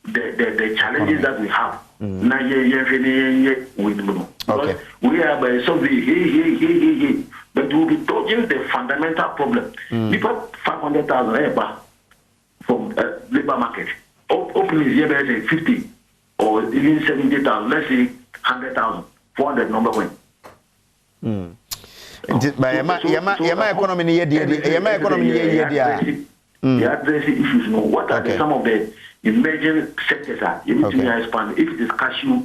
the challenges that we have. Now, okay. We are by something, but we'll be dodging the fundamental problem. People 500,000 from labor market. Open is here 50 or even 70,000. Let's say 100,000, 400 number one. But yama economy ni They address issues. No, what are some of the emerging sectors are? You need to expand. If it is cashew,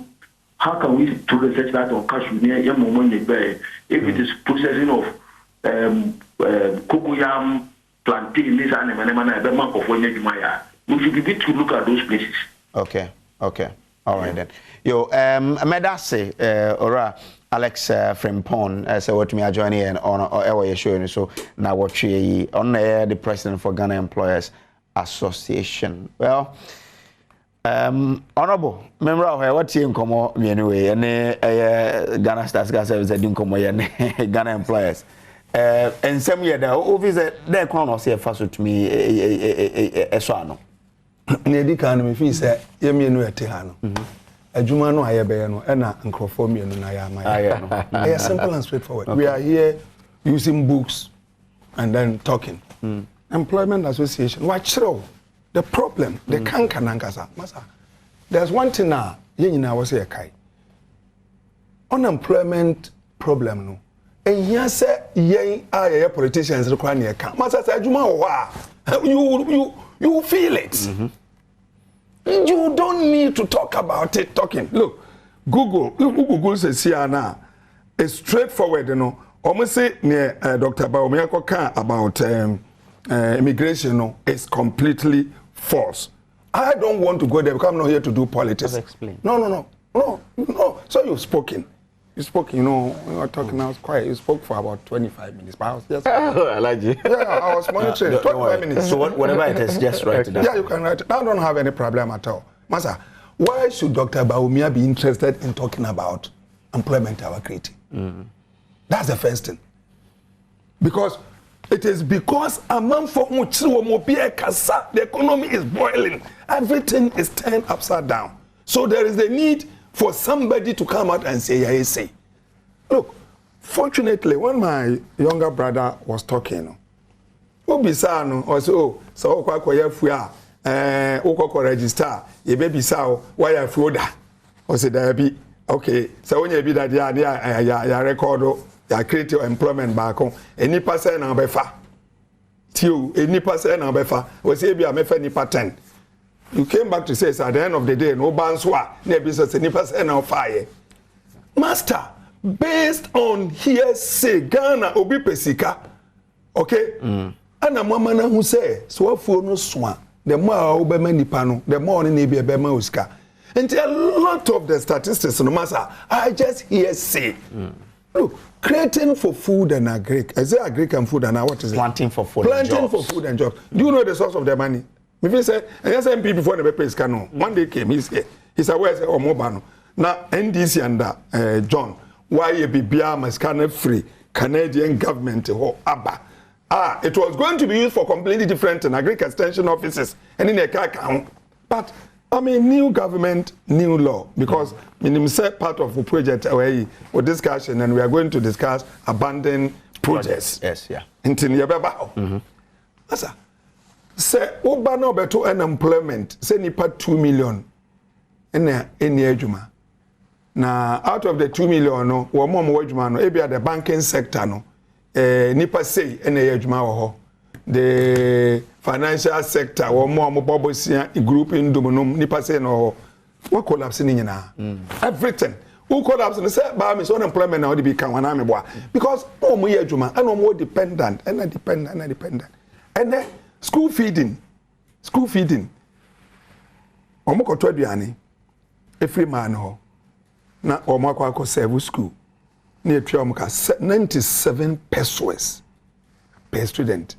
how can we do research that on cashew near If it is processing of cocoyam, plantain, this we should begin to look at those places. Okay. All right then. Yo, Medase, Ora, Alex Frimpong, so what me are joining in on our show, so Nnawotwi Yi on the president for Ghana Employers Association. Well, honorable member of what you come anyway, and Ghana Stars Gas Service didn't come Ghana Employers. And some year there, visit their crown or say first to me a swano. Nedi kan me fi say yemi enu ete ha no adwuma no ayebe no e na nkrofo mi enu na ya ma ya simple and straightforward. We are here using books and then talking. Employment Association watch the problem the kankanankasa masa there's one thing na ye nyina wo say kai unemployment problem no and here say yen aye politicians require na ka masa say adwuma wo ha you feel it. You don't need to talk about it. Look, Google says here now. It's straightforward, you know. Almost say near Dr. Baumiyako can about immigration. No, it's completely false. I don't want to go there because I'm not here to do politics. Explain. No. So you've spoken. You spoke, you know, we were talking, I was quiet. You spoke for about 25 minutes, but I was just... I like you. Yeah, I was monitoring. 25 minutes. So whatever it is, just write it down. Yeah, you can write it. I don't have any problem at all. Masa, why should Dr. Baumia be interested in talking about employment our creating? That's the first thing. Because it is because a man for the economy is boiling. Everything is turned upside down. So there is a need for somebody to come out and say. Look, fortunately, when my younger brother was talking, Obisano also so register, ye baby saw why I froda. Or say there be okay, so when you be that ya record ya create your employment back home, any person na befa. Tiu, any person na befa, or say be a mefa nipa 10. You came back to say at the end of the day, no banswa, no business, any person on fire. Master, based on hearsay, Ghana obi pesika, okay? And a woman who say, so for no swan, the more obema nipano, the more ni be bema uska. And a lot of the statistics, no matter, I just hearsay. Look, creating for food and agric. I say agric and food and what is it? Planting for food and jobs. Planting for food and jobs. Do you know the source of the money? If he said, and yes, MP before the paper is canon. One day came, he's here. He said, where's or mobile? Now, NDC and John, why you be Biama free Canadian government or ABBA? It was going to be used for completely different and agric extension offices and in a car account. But I mean, new government, new law, because minimum set part of the project away for discussion, and we are going to discuss abandoned projects. Yes, yeah. Until you ever say, Oba no beto unemployment, say nipa 2 million in ejuma. Now, out of the 2 million, no, or more ejuma no, ebi at the banking sector no, nipa say in ejuma the financial sector or more group in Dumunum, nipa say no, what collapsing in everything. Who collapse and say, "Ba me so unemployment now they become one army boy," because no more ejuma and no more dependent and dependent, and then school feeding. Omo ko to aduane every man ho na omo akwa serve school na etua omo ka 97 pesos per student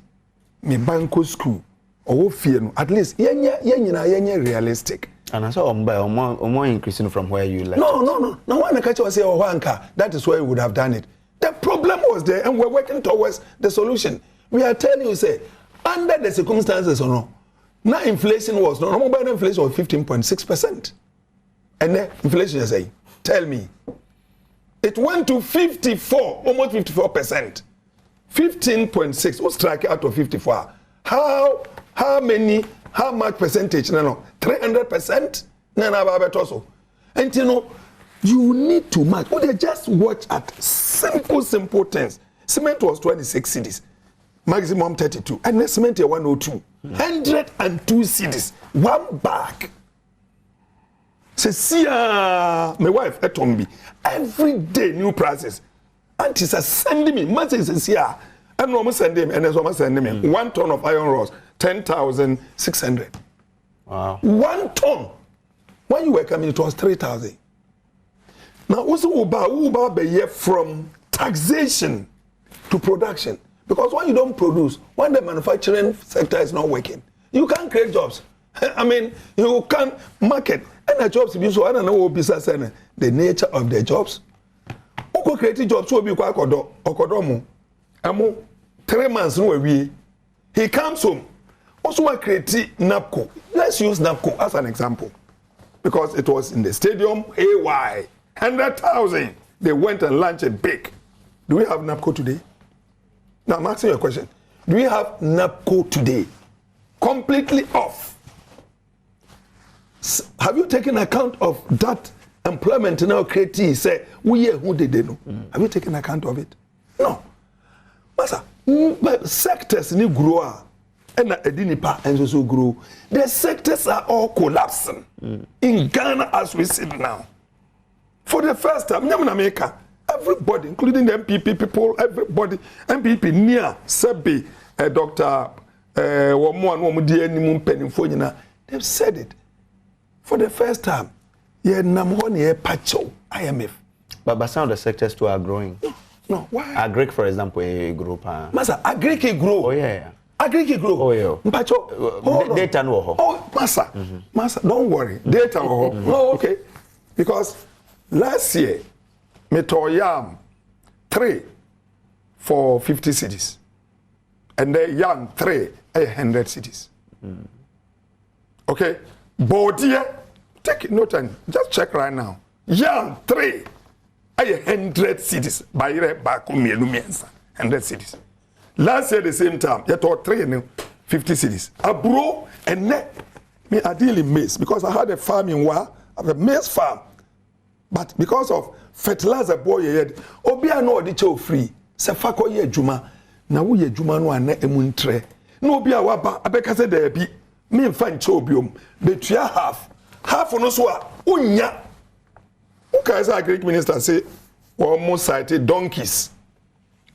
me banko school owo fie no at least yenye realistic. And I saw omo increasing from where you left. No. Now when I catch you say Owanka, that is why we would have done it. The problem was there and we're working towards the solution. We are telling you say under the circumstances or no. Now inflation was no mobile inflation was 15.6%. And then inflation is saying, tell me. It went to 54, almost 54%. 15.6 was strike out of 54. How much percentage? No. 300%? No. And you know, you need to match. Or they just watch at simple things. Cement was 26 cities. Maximum 32. And the cement here 102. 102 cedis. One bag. Say, my wife at Tombi. Every day new prices. Aunties are sending me messages here. And no sending me. And there's almost sending me 1 ton of iron rods. 10,600. Wow. 1 ton. When you were coming, it was 3,000. Now, also Uba be from taxation to production. Because when you don't produce, when the manufacturing sector is not working, you can't create jobs. I mean, you can't market. And the jobs, so I don't know what business and the nature of the jobs. Who create jobs will be quite okodomo. Amo 3 months no we. He comes home. Also, I create NAPCO. Let's use NAPCO as an example. Because it was in the stadium, AY, 100,000. They went and launched it big. Do we have NAPCO today? Now, I'm asking you a question. Do we have NAPCO today? Completely off. Have you taken account of that employment now created? Say, who did they know? Have you taken account of it? No. Masa, sectors need grow. And Edinipa and so grow. The sectors are all collapsing in Ghana as we sit now. For the first time, America, everybody, including the MPP people, everybody, MPP near Sebi, Dr. They've said it. For the first time, IMF. But some of the sectors too are growing. No, why? Agric, for example, a group. Masa, Agric grow. Oh, yeah. Agric grow. Oh, yeah. Mpacho. Data no. Oh, Masa. Masa, don't worry. Data no. Oh, okay. Because last year, Metoyam 3 for 50 cities. And then Yam 3, 100 cities. Okay? Bodia, take no time. Just check right now. Yam 3, 100 cities. Bayre Bakumie Lumiensa. 100 cities. Last year, the same time, you taught 50 cities. Abro and net. Me, I deal in maize because I had a farm in Wa, I have a maize farm. But because of fertilizer boy, Obia no di chow free. Sefako ye juma. Na wo ye juma no ane emuntre. No Obia waba, abeka se de bi. Me mfa chow biom. Betua half. Half no so a unya. Okay, as Agric Minister say, we almost cited donkeys.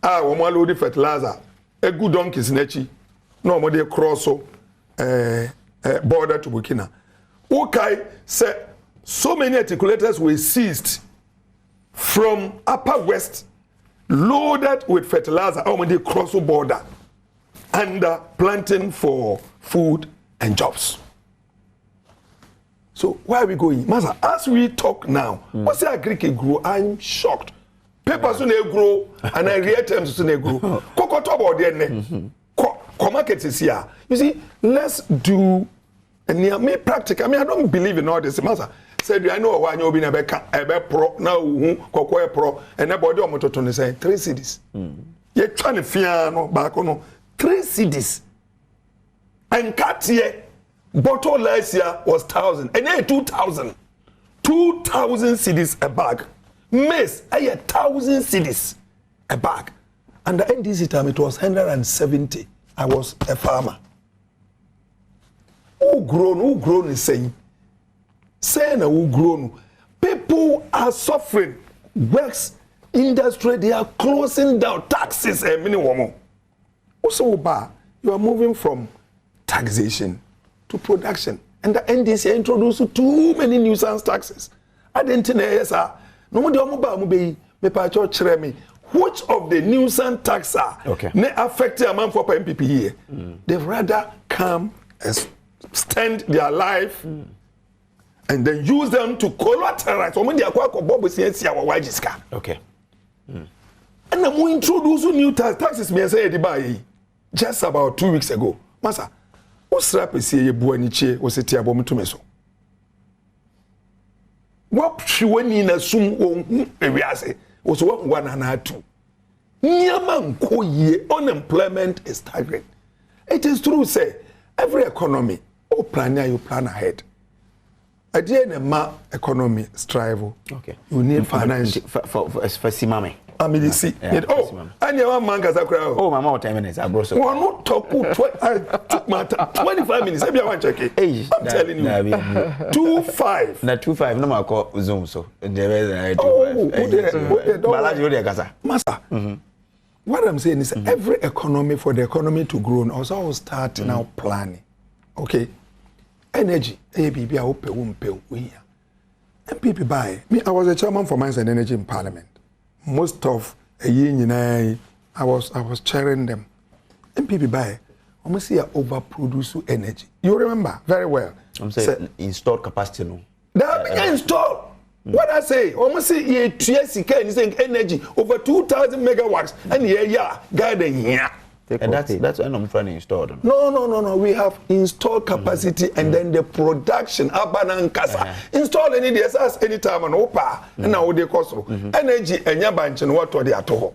We load fertilizer. A good donkeys nechi. No more they cross border to Burkina. Okay, say so many articulators were seized from Upper West, loaded with fertilizer. How many cross border and planting for food and jobs. So where are we going, Master? As we talk now, what's the agric grow? I'm shocked. Papers soon grow and I real terms soon grow. Cocoa top or the market is here. You see, let's do And near me practical. I mean, I don't believe in all this. Master said, I know why you'll be a pro now, Cocoa pro, and nobody on Mototon say 3 cities. You're trying to fear no back on 3 cities. And Cartier bottle last year was 1,000, and then 2,000. 2,000 cities a bag. Maize, 1,000 cities a bag. And the NDC time it was 170. I was a farmer. Who grown is saying who grown. People are suffering. Works, industry, they are closing down. Taxes a minimum. Also, you are moving from taxation to production. And the NDC introduced too many nuisance taxes. I didn't know, yes, sir. No more me which of the nuisance taxes may affect the amount for MPP here. They've rather come and stand their life and then use them to collateralize. Okay. And then we introduce new taxes. Me say just about 2 weeks ago. Masa, what's rapid say you buaniche was it abom to me so? What she went in a soon was 1 and 2. Unemployment is staggering. It is true, say, every economy, plan you plan ahead. At the end of my economy strive. Okay. You need finance. For Simame. I mean, see. And your man got a crowd. Oh, my mouth 10 minutes. I brought so. Well, not talk. I took my 25 minutes. Maybe I want to check it. I'm telling you. 2-5. Na 2-5. No more call Zoom so. There is a 2-5. Master. What I'm saying is every economy for the economy to grow also start now planning. Okay. Energy. ABB I hope MPP buy. Me, I was a chairman for Mines and Energy in Parliament. Most of a year I was chairing them. MPP buy. Almost see overproduce energy. You remember very well. I'm saying installed capacity no. That be installed. What I say, almost see ye saying energy over 2,000 megawatts and garden here. And that's when I'm trying to install them. No. We have installed capacity and then the production and kasa. Install any DSS anytime and opa and now they cost energy and your bunch and what they are to.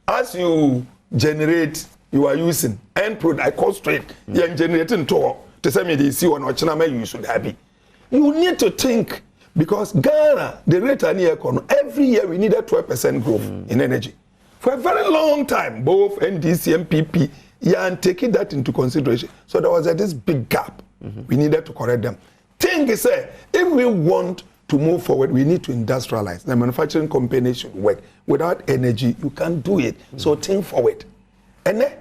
As you generate, you are using and product cost rate, you're generating to say me the see one or China you should have it. You need to think because Ghana, the rate and the economy, every year we needed 12% growth in energy. For a very long time, both NDC and PP, and taking that into consideration. So there was this big gap. We needed to correct them. Thing is, if we want to move forward, we need to industrialize. The manufacturing company should work. Without energy, you can't do it. So think forward. And then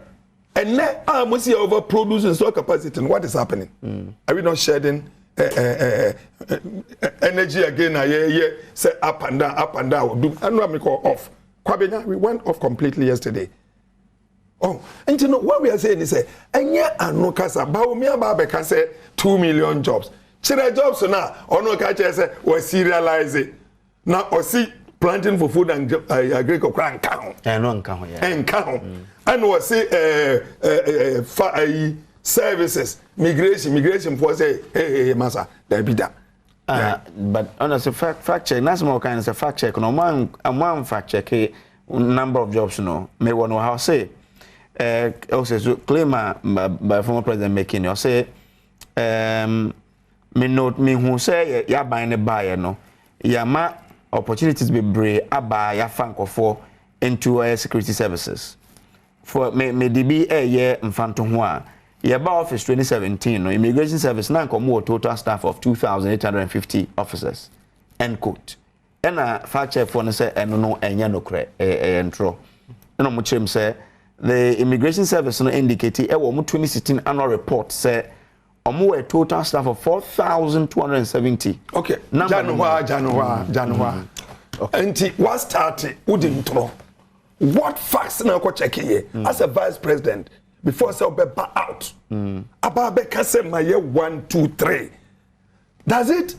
we see overproducing store capacity. And what is happening? Are we not shedding energy again? Say up and down. I know we call off. We went off completely yesterday. Oh, and you know what we are saying is, no kasa, Baumia say 2 million jobs. Chile jobs now, or no catcher say, or serialize now, or see planting for food and agriculture and count. And count. And or say services, migration for say, hey, massa, there be that. But honestly, fact check. That's more kind of a fact check. No one fact check. Number of jobs. No, may one know how say. Also, claim by former president making you say. Me note me who say ya buying a buyer no. Ya ma opportunities be brave. Aba ya fanko for into security services. For me DB a year mfanto hoa. Yaba office 2017 no immigration service na nkomo total staff of 2,850 officers end quote and fact check for no say eno no enya no kre entro no mo chim say the immigration service no indicate e wo mo 2016 annual report say omo a total staff of 4,270. Okay, January. Okay. What started wouldn't throw what facts na ko check here as a vice president before say back out. About can say my year 1, 2, 3. Does it?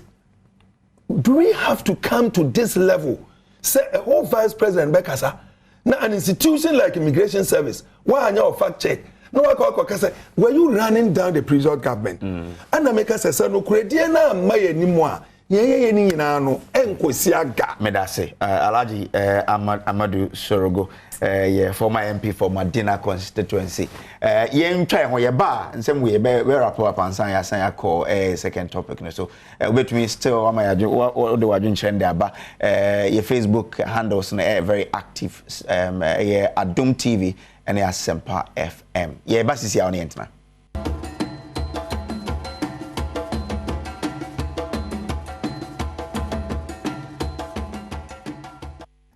Do we have to come to this level? Say a whole vice president Bekasa. Now an institution like immigration service, why are you fact check? No I say, were you running down the previous government? And I make us say no credit na my anymore. Ye ni na no enkosi aga. Medase Alhaji Amadu Sorogo former MP for Madina constituency. Yen try ho ye ba nsem we wrap up ansan ya san call second topic no so with me still am I do wadun trend aba your Facebook handles no very active Adom TV and Asempa FM. Ye ba sisi ya on internet.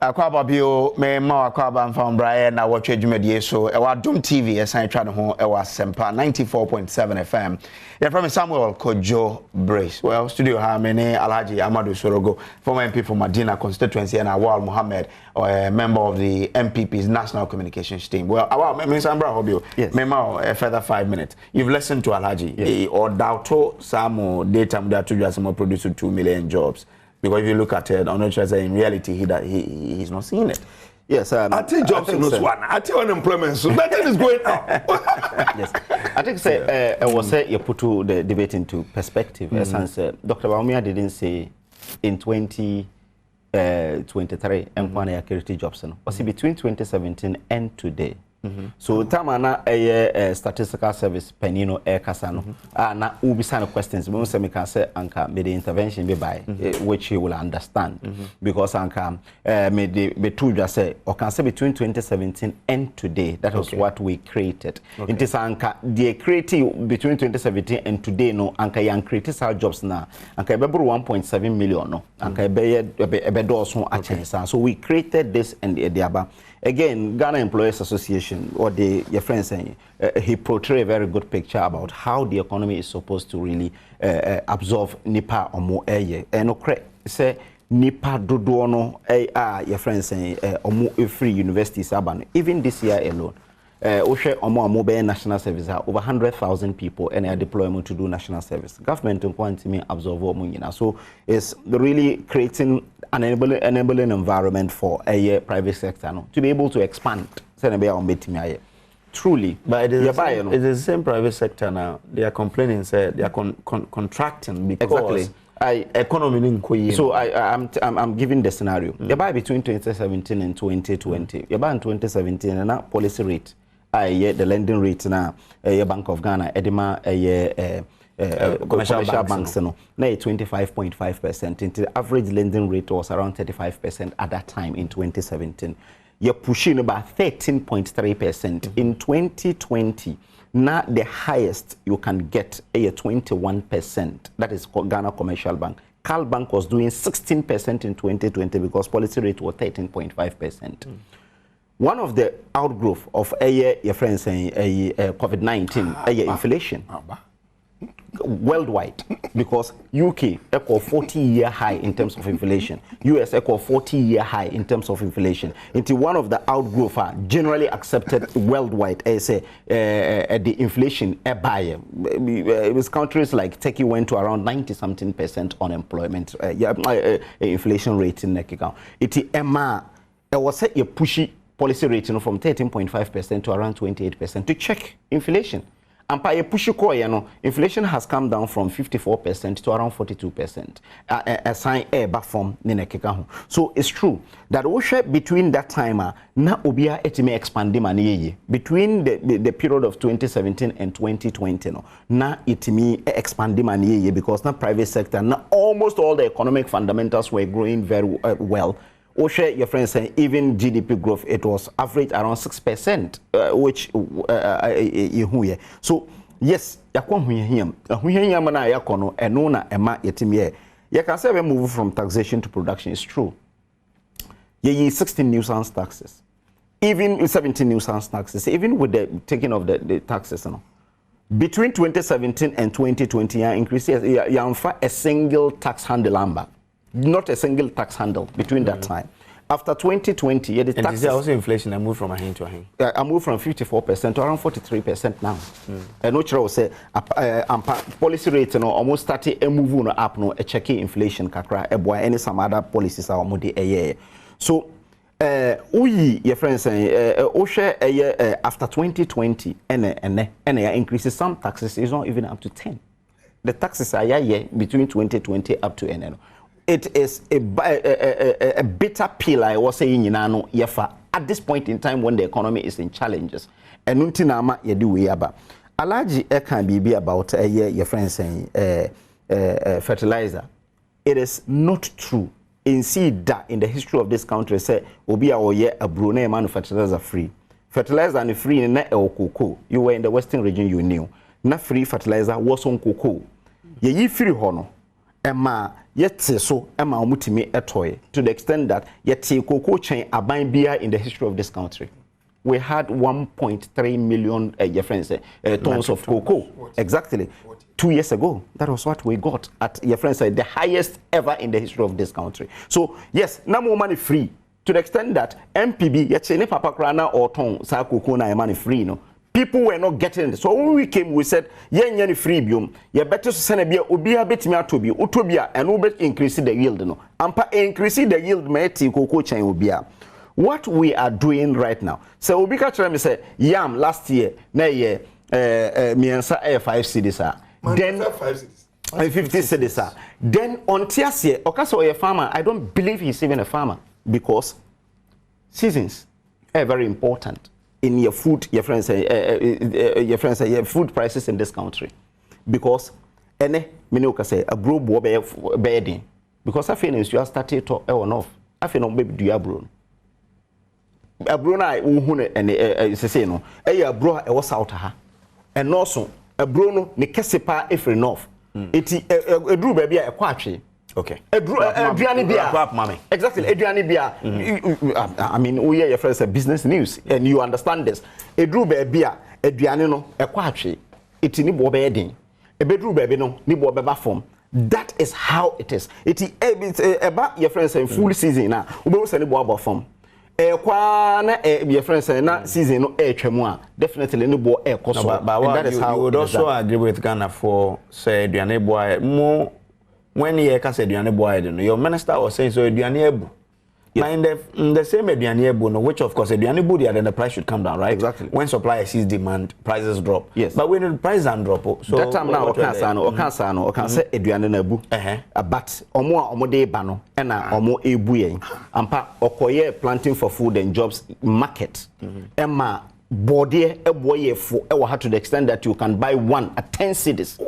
Akwaba bio me ma akwaba mfam brae na watwe dwumadie so e wa Adom TV esan twa ne ho e wa Sempa 94.7 FM. Yeah, from Samuel Kojo Brace. Well, studio ha me ne Alhaji Amadu Sorogo, former MP for Madina constituency, and Awal Mohammed, a member of the MPP's national communications team. Well, Awal, me Sambra Hobio. Yes. Me ma a further 5 minutes. You've listened to Alhaji. Yes. Or Dauto Samo data that to just produce 2 million jobs. Because if you look at it, I'm not sure that in reality he's not seeing it. Yes, I think jobs in this one. I think unemployment. So nothing is going on. Yes, I think say I was say you put the debate into perspective. As Dr. Baumia didn't say in 2023 and one year created jobs. Was between 2017 and today. So tamana statistical service penino kasano na ubisa questions me say me can say anka me the intervention be by which you will understand because anka me the two just say or can say between 2017 and today that was what we created. It is anka the creative between 2017 and today no anka yan created our jobs na anka be 1.7 million no anka be do so a chance. So we created this and the aba. Again, Ghana Employers Association, or your friend saying, he portrayed a very good picture about how the economy is supposed to really absorb NIPA or more air. And say NIPA dodono your friend saying, or more free universities urban. Even this year alone, Oshe Omo Mobile National Service are over 100,000 people and are deployment to do national service. Government in quantity absorb Omungina. So it's really creating an enabling environment for a private sector to be able to expand. Truly, but it is the same private sector now. They are complaining, say they are contracting because economy. So I'm giving the scenario. Between 2017 and 2020, in 2017 and now policy rate. The lending rate now, Bank of Ghana, Edema, commercial banks, no, 25.5%. The average lending rate was around 35% at that time in 2017. You're pushing about 13.3% in 2020. Now the highest you can get a 21%. That is Ghana Commercial Bank. Cal Bank was doing 16% in 2020 because policy rate was 13.5%. One of the outgrowth of your friends saying COVID-19, inflation worldwide, because UK equal 40-year high in terms of inflation, US equal 40-year high in terms of inflation. Into one of the outgrowth are generally accepted worldwide as the inflation with countries like Turkey went to around 90-something% unemployment inflation rate in Nekika. It was a pushy policy rate from 13.5% to around 28% to check inflation. And by a push inflation has come down from 54% to around 42%. A sign back from Ninekeka. So it's true that between that time na obia etime expand money between the period of 2017 and 2020 na etime expand money because na private sector na almost all the economic fundamentals were growing very well. Oshe, your friend saying even GDP growth, it was average around 6%, which so yes, you can say we move from taxation to production. It's true. 16 nuisance taxes, even 17 nuisance taxes, even with the taking of the taxes. Between 2017 and 2020, increases a single tax handle number. Not a single tax handle between that time. After 2020, the taxes also inflation. I moved from a hand to a hand. I moved from 54% to around 43% now. And which will say policy rate almost started a move up no a checking inflation kakra any some other policies are more a year. So Uyi your friends say after 2020 and increases some taxes is not even up to 10. The taxes are between 2020 up to NN. It is a bitter pill I was saying yefa at this point in time when the economy is in challenges. And untinama yedu we aba. Alaji can be about your friends saying fertilizer. It is not true. In that in the history of this country say obi a Brunei man fertilizer free. Fertilizer and free in cocoa. You were in the western region, you knew. Na free fertilizer was on cocoa. Ye free hono. Emma yet so Emma omutimi etoy to the extent that yet cocoa chain a buying beer in the history of this country. We had 1.3 million tons of cocoa. Exactly. 2 years ago, that was what we got at your friends said the highest ever in the history of this country. So yes, no more money free to the extent that MPB yet papa krana or ton sa cocoa na money free no. People were not getting it. So when we came, we said, "Yen free biom. You better send a beer. Ubia bet me to be utobia and ube increase the yield. No, ampa increase the yield. Meti cocoa chain ubia." What we are doing right now. So ubika tell me say yam last year na ye miensa 5 cedis. Then 50 cedis. Then on Tiasie, Okaso a farmer. I don't believe he's even a farmer because seasons are very important in your food, your friends say, your food prices in this country, because any minuka say a brew bedding because I feel you are started to on off. I feel no baby do you abroad. Abroad I who and say no. A bro I was out her and also a bruno ne kesepa every north. It a drew baby a quachi. Okay. Adriani Bia. Exactly. Adriani Bia. I mean, we are your friends at business news, and you understand this. A drew baby, Adriani no, a quachi. It's in the bedding. A bedroom baby no, nibo beba form. That is how it is. It's about your friends in full season now. We send the form. Your friends na season no twemu definitely no bo koso. But that is how you would also agree with Ghana for say Aduane boy more. When you say Aduane boy, your minister was saying so Aduane ebu. In the same Aduane ebu, which of course Aduane ebu, then the price should come down, right? Exactly. When supply exceeds demand, prices drop. Yes. But when the price don't drop, so that time now Okan say Aduane na ebu. But omo de ba no e na omo ebu yen. Ampa okoye planting for food and jobs market. Emma body e boye fo e wo ha to the extent that you can buy one at 10 cedis.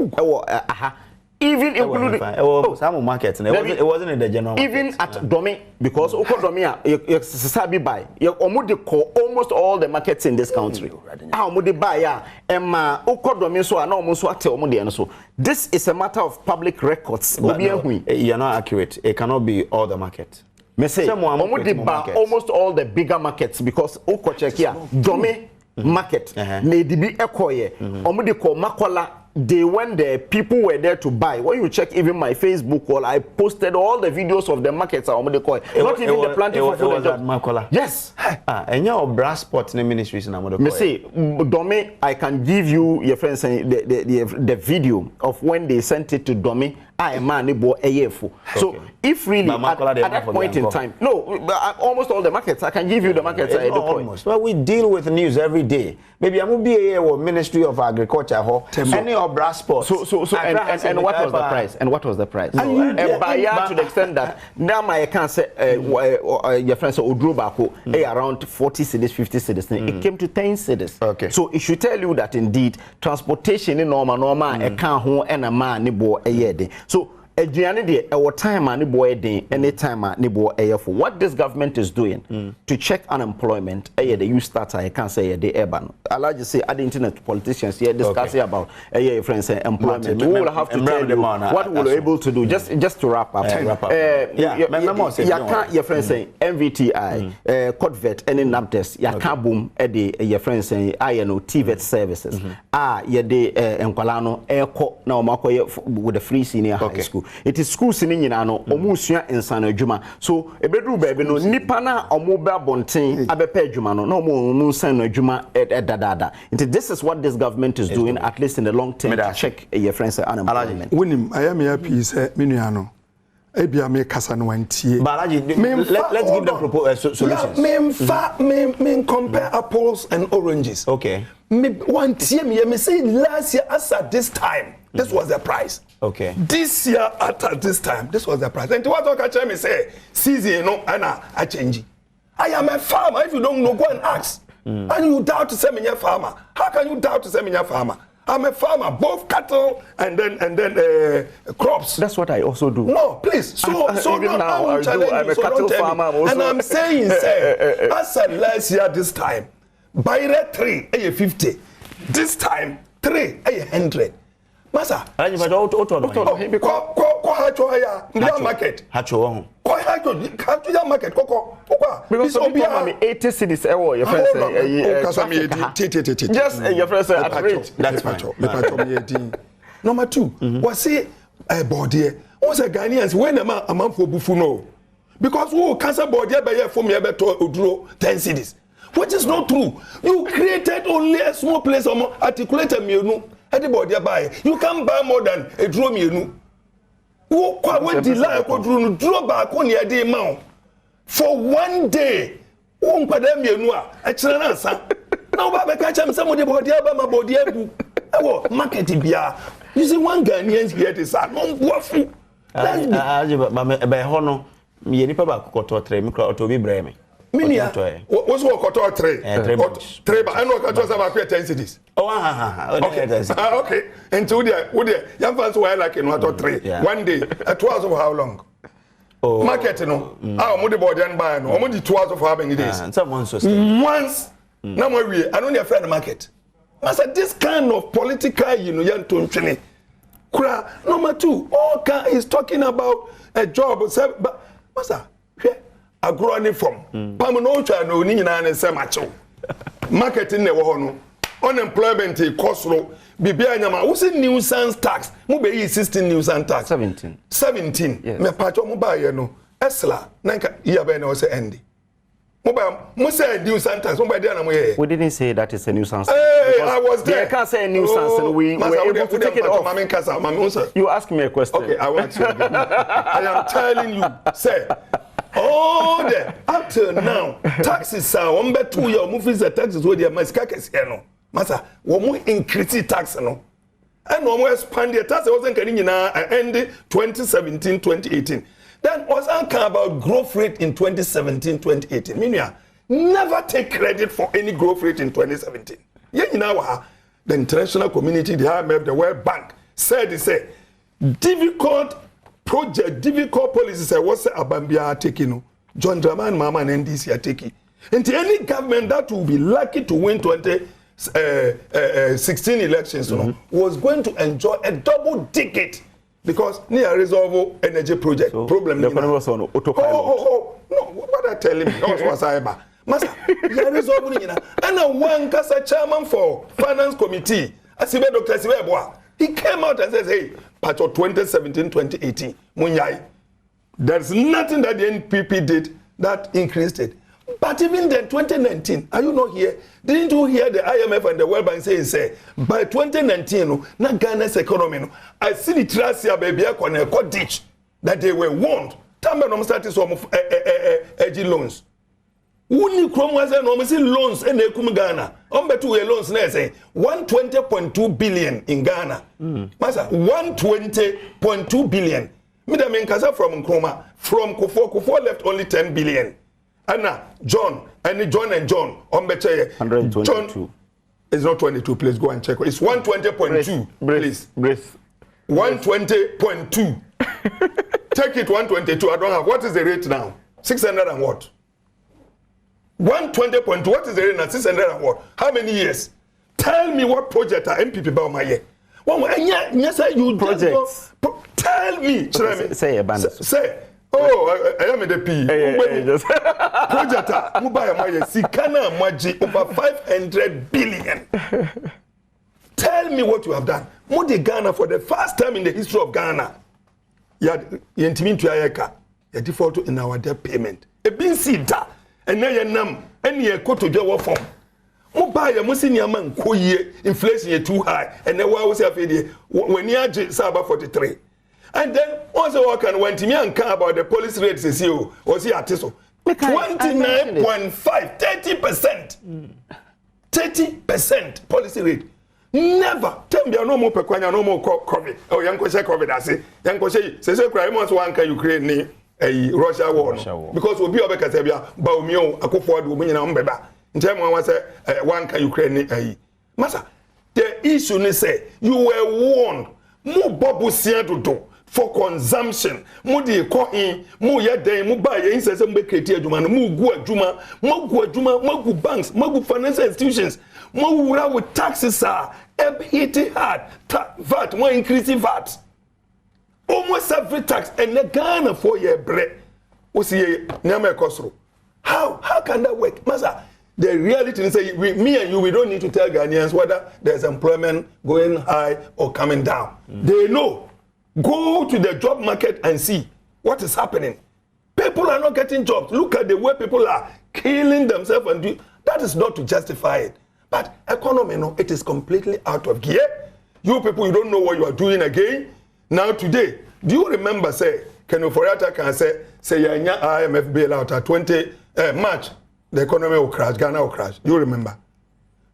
Even including some markets, it wasn't in the general. Even at Domi, because Oko Domia, you sabi buy. You almost all the markets in this country. Buy Emma Oko Domi so and almost what so. This is a matter of public records. No, you're not accurate. It cannot be all the markets. Me say almost all the bigger markets because Oko check here Domi market. Nedibi Ekoye. Omudi ko Makola. They when the people were there to buy. When you check even my Facebook wall, I posted all the videos of the markets. Not even the planting for food and jobs. Yes. And your brass spot in the ministries in Amodo. Me say, Domi, I can give you your friends the video of when they sent it to Domi. I am man bo AF. So if really at that point in time, no, almost all the markets. I can give you the markets. Almost. Well, we deal with news every day. Maybe I will be a Ministry of Agriculture. Any of brass spots. So and what was the price? And what was the price? Buyer to the extent that now I can say your friends Odrubako around 40 cities, 50 cities. It came to 10 cities. Okay. So it should tell you that indeed transportation in normal a car home and a man nibo a year. So Adriani de our time and boy day anytime nibo a for what this government is doing to check unemployment the you start I can't say the urban. I'll just say at the internet politicians here discussing about friends employment. We will have to tell you what we're able to do just to wrap up. Your friends say MVTI, Codvet, and in NABTES, Yaka boom your friends say INO TVET services. Ye Enqualano Airco now Mako with a free senior high school. It is school singing no omusua insana adwuma so ebedru baby no nipa na omoba bonten abepa adwuma no mo insana adwuma dadada. This is what this government is doing at least in the long term to check your friends unemployment. Winim I am happy say menua no Ebia me kasa no antie. Balaji, let's give them solutions. Me compare apples and oranges. Okay. Me one year me say last year as at this time, this was the price. Okay. This year at this time, this was the price. And what I can me say, season no, I change. I am a farmer. If you don't know, go and ask. And you doubt to say me a farmer. How can you doubt to say me a farmer? I'm a farmer, both cattle and then crops. That's what I also do. No, please. So even now I'm a cattle farmer. And I'm saying, say, as at last year this time, buy 3, 50. This time, 3, 100. Masa. Market. Market. Because some people have 80 cities. Your friend say, just your friend say at rate. That's fine. Number 2, was say body. What's a Ghanaians when a man for bufuno? Because who cancer body by for me better udro 10 cities. Which is not true. You created only a small place or articulated me. Anybody buy. You can buy more than a drum you. Who quite draw back on your day mount for 1 day. Won't put them you know. Actually, now, Baba catch him somebody body about my body. Oh, marketing beer. You see, one Ghanaians here is a non waffle. By honor, me any papa koto tre mikro to be breme. Minia, what's what koto tre? Treba, I know koto about 10 cities. Oh, okay. And to the young fans were like in what 3 1 day. At 2 hours of how long? Market, no. Our money body and buy no. Only 2 hours of how many days? Once. Now we I don't have friend market. Master, this kind of political, young to number 2, all car is talking about a job, but master, agroni from Pamanocha no Nina and Samacho. Marketing the unemployment cost low. Bibianyama, who's in nuisance tax? Mube 16 nuisance tax. 17. Yes. Me pacho mobile no. Esla, nanka yabe no se endi. Mobile, Musa nuisance tax. Mobile there na moye. We didn't say that it's a nuisance. Hey, I was there. I can't say a nuisance, and we were able to take it off. You ask me a question. Okay, I want you again. I am telling you, say. Oh, there up till now, taxes are 1 by 2 year movies. The taxes where they are maskakes here no. Masa, we increase tax no. And we expand the tax. Wasn't getting in end 2017, 2018. Then was talking about growth rate in 2017, 2018. Meaning, never take credit for any growth rate in 2017. Yeah, you know the international community, the IMF, the World Bank said they say difficult project, difficult policies. What's Abambia taking? John Dramani Mama and NDC are taking. And any government that will be lucky to win 2016 elections, was going to enjoy a double ticket because near resolve energy project so problem. The was on autopilot. No, what are telling me? Was I about? Master, you resolve and one Kasa chairman for finance committee. Asibe Dr. Sibe, he came out and says, hey, part of 2017, 2018, Munyai. There's nothing that the NPP did that increased it. But even then, 2019, are you not here? Didn't you hear the IMF and the World Bank say, by 2019, not Ghana's economy, I see the Tracia baby on a ditch that they were warned. Tamban started some edgy loans. Wouldn't Chrome was enormous loans in the Ghana? To loans, say 120.2 billion in Ghana. Masa 120.2 billion. Midam Kasa from Nkrumah, from Kufo left only 10 billion. Anna, John, and John, Ombeche. 122. John, it's not 22, please go and check. It's 120.2, please. 120.2. Take it 122, I don't have. What is the rate now? 600 and what? 120.2, what is the rate now? 600 and what? How many years? Tell me what project are MPP by my year. Yes, you projects. Tell me. Say a banner. Say. Oh, I am the P. Project Mubaya Maya Sikana Maji over 500 billion. Tell me what you have done. Modi Ghana for the first time in the history of Ghana. You intimate to Ayaka. You default in our debt payment. A bin sita. And now you nam. And you go to your form. Mubaya Musinia man koye inflation too high. And then why was your when you are Saba 43. And then once a worker went to me and come about the police rate says you or see at so 29.5 30%. 30% policy rate. Never tell me no more pekwanya no more COVID. Oh, yanko say COVID I say. Yanko say cry months one can Ukraine ni Russia war. Because we be obeka say bia ba omio akofo ade omo nyina mbeba. Ntem one say one can Ukraine ni Masa, the issue is say you were warned. Mo bobu sia dodo for consumption. Mo di ko in, mo ye den, mo buy ye say mo create adwuma no mo gu adwuma, mo gu banks, mo gu financial institutions. Mo wura with taxes are hitting hard. VAT, more increasing VAT. Almost every tax and the Ghana 4-year bread. We see nyame kosro. How can that work? Masa, the reality is say me and you, we don't need to tell Ghanaians whether there's employment going high or coming down. They know. Go to the job market and see what is happening. People are not getting jobs. Look at the way people are killing themselves and do. That is not to justify it. But economy, no, it is completely out of gear. You people, you don't know what you are doing again. Now today, do you remember, say, Kenu Foriata can say IMF bailout at 20 March, the economy will crash, Ghana will crash. Do you remember?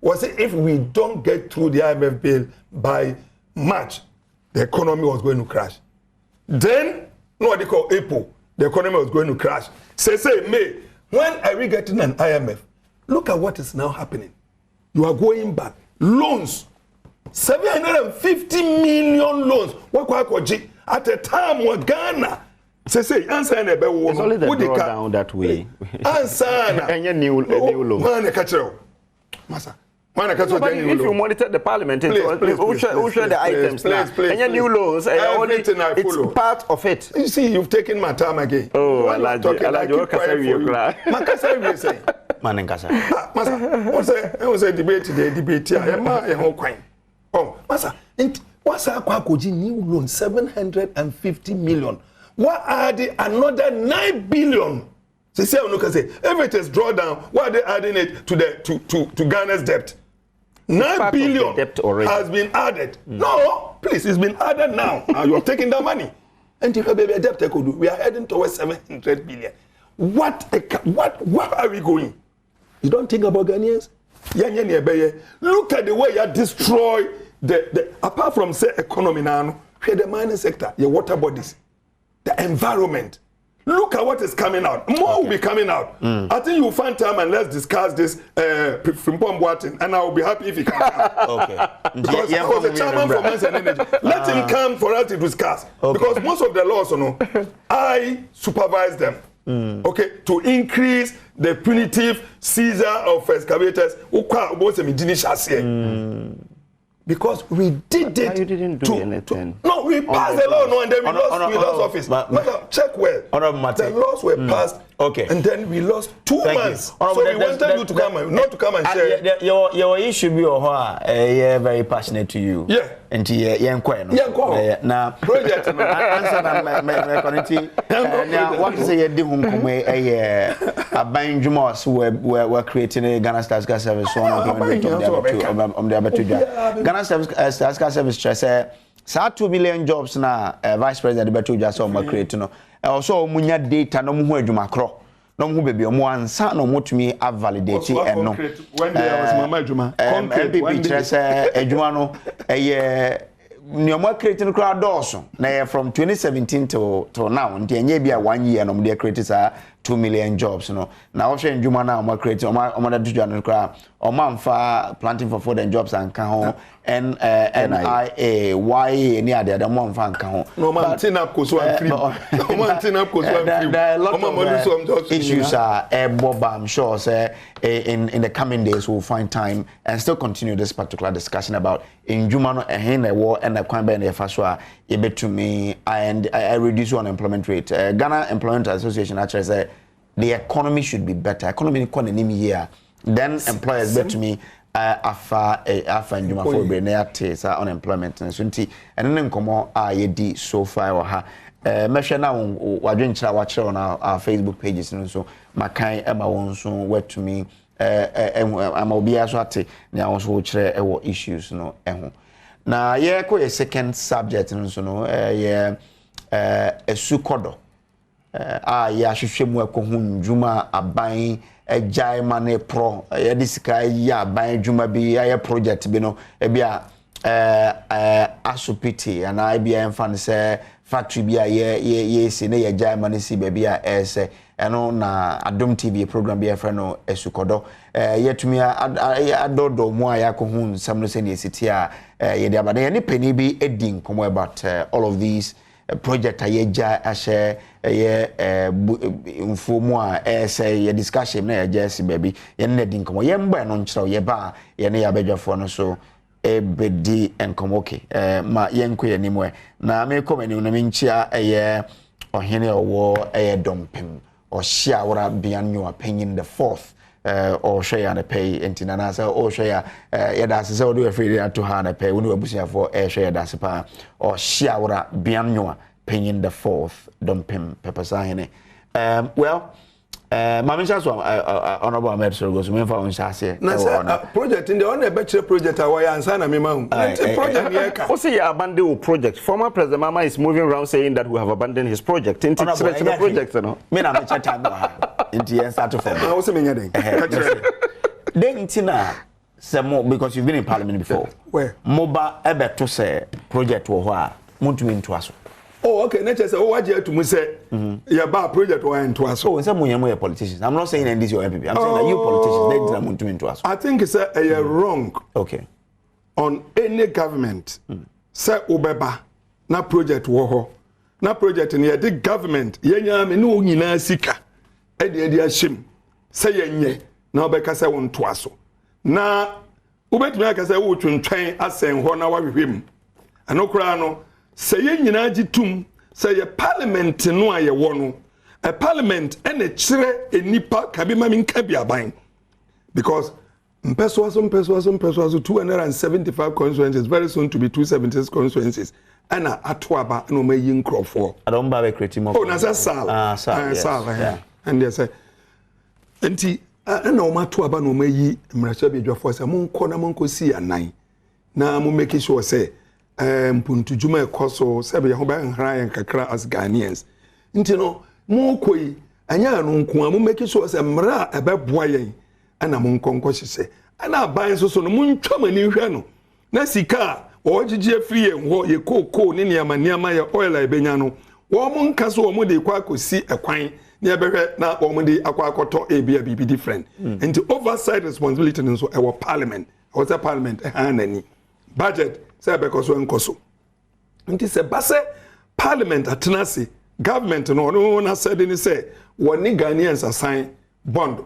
Was it if we don't get through the IMF bail by March, the economy was going to crash. Then, what they call April, the economy was going to crash. Say May, when are we getting an IMF? Look at what is now happening. You are going back. Loans. 750 million loans. At a time when Ghana. Say, answer and it's only the drawdown that way. Answer. And your new loan. Masa. If you monitor the parliament, who share the items now? And your new laws, it's part of it. You see, you've taken my time again. Oh, I like you. I cry. Masa, what's a debate today? Debate here. Oh, Masa, what's our Kwakoji new loan? 750 million. What are the another 9 billion? Say, if it is draw down, why are they adding it to Ghana's debt? 9 billion has been added. No, please, it's been added now. Now you are taking that money. And if a debt could do, we are heading towards 700 billion. What are we going? You don't think about Ghanaians? Look at the way you destroy the apart from say economy now, the mining sector, your water bodies, the environment. Look at what is coming out. More will be coming out. I think you'll find time and let's discuss this and I will be happy if he can come. Okay. Because I was the chairman for Mines and Energy. Let him come for us to discuss. Okay. Because most of the laws, I supervise them. Okay, to increase the punitive seizure of excavators. Because we did it. You didn't do anything. No, we passed the law, and then we lost office. Check well. The laws were passed. Okay. And then we lost 2 months. So we wanted you to come, not to come and share. Your issue be very passionate to you. Yeah. And now project. Answer my community. Now what is a home a buying Jumos we're creating a Ghana Stars Gas Service Ghana Stars Gas Service stress 2 million jobs na vice president Beto just on create no also munya data no mu adwuma kro no mu bebe omo ansa no motumi a validate and no when there was mama adwuma concrete stress adwuma no Nyoma create no crowd also na from 2017 till now nti enye bia 1 year no dey create 2 million jobs no na wo hwe ndwuma na o create o da dudwa no crowd o manfa planting for food and jobs and kan ho NIA why ni ade mo manfa kan ho no man tin up ko so am free no man tin up ko so am free issues are bob I'm sure say in the coming days we'll find time and still continue this particular discussion about ndwuma no ehin na wo and kwan be na fa so a ye betumi and I reduce unemployment rate Ghana Employment Association actually say the economy should be better economy economy here then employers betumi afa ndwuma for be na yate sa unemployment so nti ene ne nkomo a ye di so far wa ha mehwe na wadwenkyira wa kire on our Facebook pages no so makan eba won so wetumi ama obi aso ate na won so kire ewo issues no eho na ye ko ye second subject no so no ye esukodo ya hwehwe mu akohu ndwuma aban agyae mane pro ya disika ya aban dwuma bi ya project bi no ebia asupiti ana ebia emfa se factory bi a ye si ne ya agyae mane si be bia ese eno na Adom TV program bi efre no esukodo yetumi adodo mu a yakohu nsam no se ne siti a ye de abade ye ne pani bi edin komo about all of these project ayeja ahye mfumu a say ye discussion na ye si baby ye na di nkomo ye mba no nkyerɛ ye ba ye ne ya bedwafo no so ebedi enkomo okay ma ye nko ye nimwe na me komani no me nkyia ye ohene owo dompem o hia wora bianyo apanyin the fourth or share na pay entina na say o share ye da se o do afiri ato ha na pay woni abusuafo share da se pa o hia wora bianyo opinion the fourth dompem pepesa hene well mama so honorable Ahmed Sorgo so me fa on shase na project in the on bachelor project away answer na me ma hu project here ka o say you abandon your project. Former President Mama is moving around saying that we have abandoned his project into the project no me na me chata no ha into yen start for me o say me nyade then tina some because you've been in parliament before where moba ebeto say project wo ho a muntumi nto aso. Oh, okay. Nature say, oh, what you to me say? Your bar project why into us. Oh, some more politicians. I'm not saying that this your MPP. I'm saying that you politicians. They didn't want to us. I think it's a wrong. Okay. On any government, say obeba na project wo na project ni the government yenya me no nyina sika e de ashim say yenye na obeka say won to aso na ubetumi aka say wo twentwen asen ho na wahwehwem anokra no say nyina gitum say ye parliament no aye wo no a parliament ene kire enipa kabi ma minka bi aban because Mpeso 275 constituencies, very soon to be 276 constituencies. And Atuaba, no may yin crop for. I don't buy a creative. Oh, that's Sal. Sal. And they say, Auntie, I know Matuaba no may ye, Mrachabi Jaffa, Moon Corner Monco see at 9. Now I'm making sure, say, Puntu Juma Koso, Sabia Hoba and Ryan Kakra as Ghanaians. Intino, Mokoi, and Yan, making sure, say, Mra, a bad boy. Ana monkonko hye ana ban so no muntwama ni hwe no na sika o gigye free enho ye koko ne niama ye oil ebenya no wo monka so wo de kwa akosi ekwan ne ebehwe na wo de akwa akoto ebia bibi different and the oversight responsibility nso e wo parliament o say parliament hanani budget say bekoso enkoso nti se base parliament atenase government no na said ni say woni Ghanaians assign bond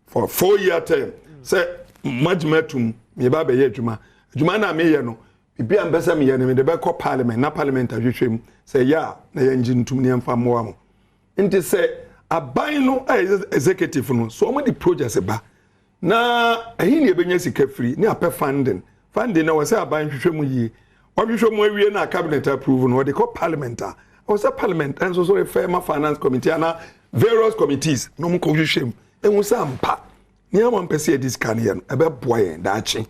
for 4-year term say majmatum me ba be adwuma na me ye no bibi ambesa me ye no me de be call parliament na parliament ahwehwem say ya na ye ngintum ne mfa moa mo nti say aban no executive no so mo di project ba na ehi ne benya sika free ne apɛ funding na we say aban hwehwem yi ohwehwem awie na cabinet approve no they call parliament o say parliament and so refer ma finance committee na various committees no mo ko hwehwem enwu sampa ni am pese discan ye no ebe boye daachi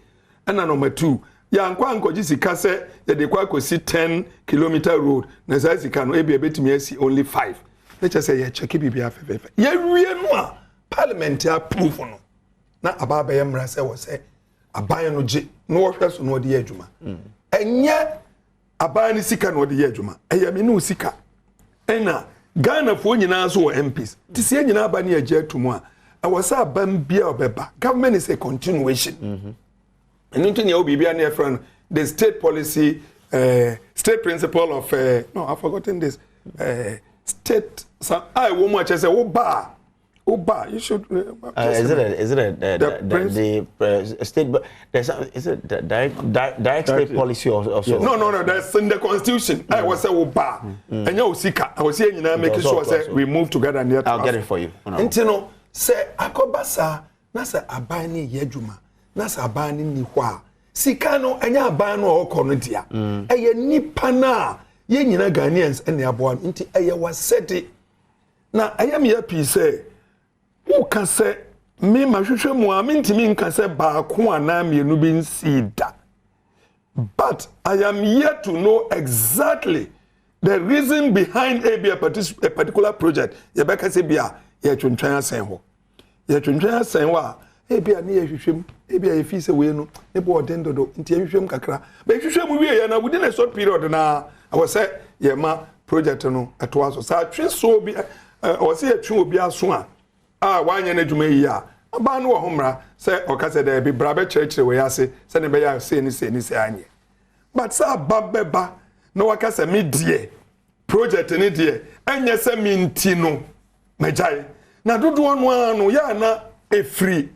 na number 2 ya nkwa nkoji sika se ye de kwa kosi 10 kilometer road na sa sika no ebe betimi asi only 5 let's say ye check bibia fefe ye wie no a parliament approve no na ababa ye mra se wo se aban no je no wo hwe so no de adwuma enye aban ni sika no de ye adwuma eye me no sika ena Ghana fo nyina so wo MPs tisi nyina ba ne agye atumu a awasa ban bia obeba government is a continuation and into ne obibia ne friend the state policy state principle of no I've forgotten this state so I wo mu ache say wo ba you should is it the state is it the direct state policy or so? No that's in the constitution I was say wo ba enya osika I was say nyina make sure say we move together near I'll get it for you no say akobasa na say aban ni yadwuma na say aban ni ni hwa sika no enya aban no okono dia eye nipa na ye nyina Ghanaians ene aboa nti eye wasedi na eye me happy say who can say me mahwehwe mu a mentimi nka say ba ko ana mienu bi nsida but I am yet to know exactly the reason behind a particular project, you better say, Bia, you're trying to say, you're trying to say, wa, a near you, a fees away, no, a board endo, into you, Kakra. But you should be here within a short period. Now, I was say, yeah, ma project, no, at once. So I just so be, or say a true be a swan. One year to me, ya. A ban or homra, say, or case there be Brabbe church, the way I say, send a bear, say, any. But, sir, Babba. No wakasa me die project ni die anya se mintino majai na dodo ono no ya na e free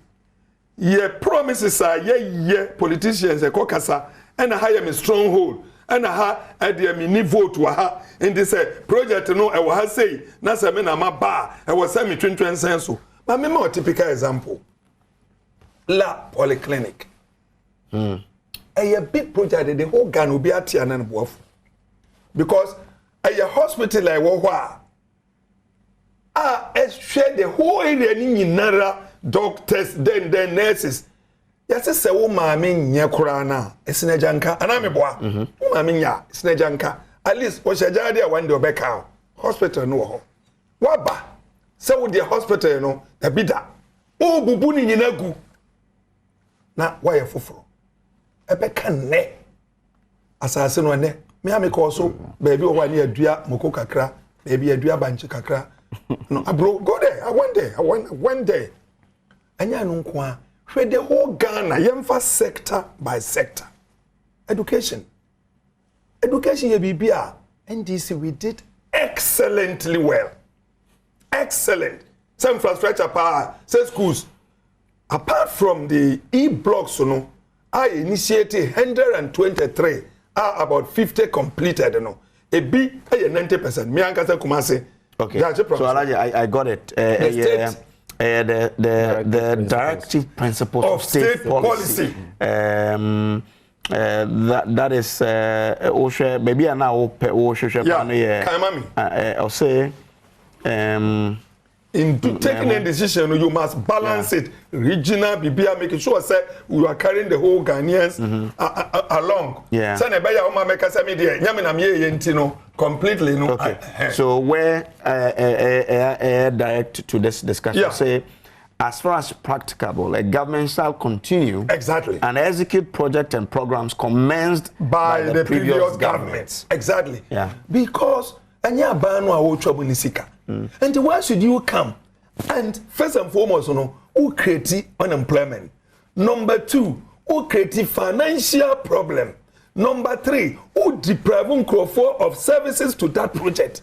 ye promises are ye politicians e kokasa and hire me stronghold and ha e de me ni vote wa ha in this project no e wa ha say na se me na ma ba e wa se me twentwen senso ma me ma typical example la polyclinic a big project the whole Ghana will be at Tiana and Boaf. Because a hospital like Wawa, share the whole area in Nara, doctors, then nurses. Yes, it's a woman, Yakurana, a Sinajanka, and I'm a boy. Mamma, Sinajanka. At least, what shall I do when you're back out? Hospital, no. Waba. So with the hospital, you know, the bidder. Oh, Bubuni in a goo. Now, why a fufro? A becan ne. Assassin one ne. Me ame ko so baby o wa ne adua moko kakra baby adua banche kakra no abro go there I went there anya no nko a hwe the whole Ghana yemfa sector by sector education ye bibia NDC we did excellently well excellent some infrastructure power say schools apart from the e-blocks no I initiated 123 about 50 completed, you know. A B, 90%. Me and Kasa Kumasi. Okay. So I got it. The directive principles of state policy. That is Osha. Maybe I now Osha. Yeah. I'll say. In taking a decision, you must balance it. Regional, BBA, making sure that you are carrying the whole Ghanaians along. Yeah. Completely. No. Okay. So where direct to this discussion, say, as far as practicable, a government shall continue exactly and execute projects and programs commenced by the previous governments. Exactly. Yeah. Because anya banu awo trouble nisika. And why should you come? And first and foremost, who create unemployment? Number 2, who create financial problem? Number 3, who deprive of services to that project?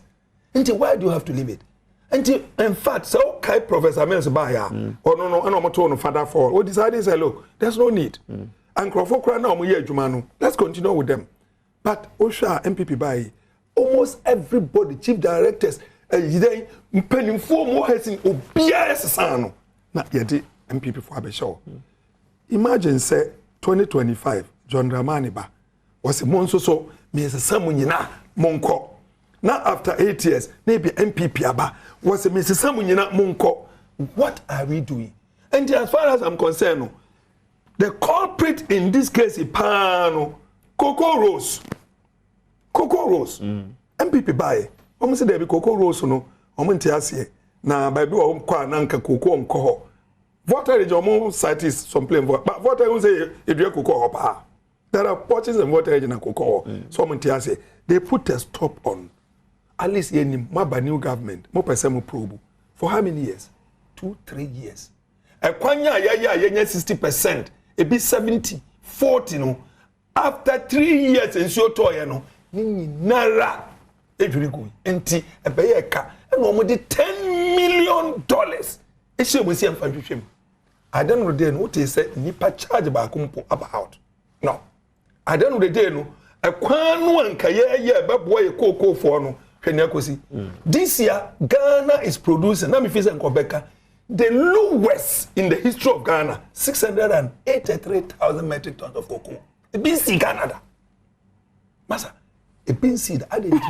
And why do you have to leave it? And in fact, so Kai Professor Mills Baya, or no, father for, who decided say, look, there's no need. And Crawford now Jumanu. Let's continue with them. But Osha MPP Bayi, almost everybody, chief directors, penning 4 more heads in OBS Sano. Now, yet MPP for Abeshaw. Imagine, say, 2025, John Dramani was a monster, so me as a Samunina, Monko. Now, after 8 years, maybe MPP Aba was a Mrs. Samunina, Monko. What are we doing? And as far as I'm concerned, the culprit in this case is Pano, Coco Rose. MPP Baye. Omo se there be Coco Rose no. Omo nti ase. Na by be o kwa na nka Coco onko ho. Voter age omo site is some plain vote. But voter who say edua Coco ho pa. There are porches and voter age na Coco. So omo nti ase. They put a stop on. At least any maba new government. Mo pese mo probe. For how many years? 2-3 years. Ekwanya yenya 60%. E be 70, 40 no. After 3 years in so toy no. Nara ejuri go enti ebeye ka e no mo de $10 million e she mo si am fantwetwem I don't know the day no what say nipa charge ba kumpo about no I don't know the day no e kwan no anka ye bebo ye koko fo no hwene akosi this year Ghana is producing na me feel say nkobeka the lowest in the history of Ghana 683,000 metric tons of cocoa e be see Canada masa a pin seed, I didn't.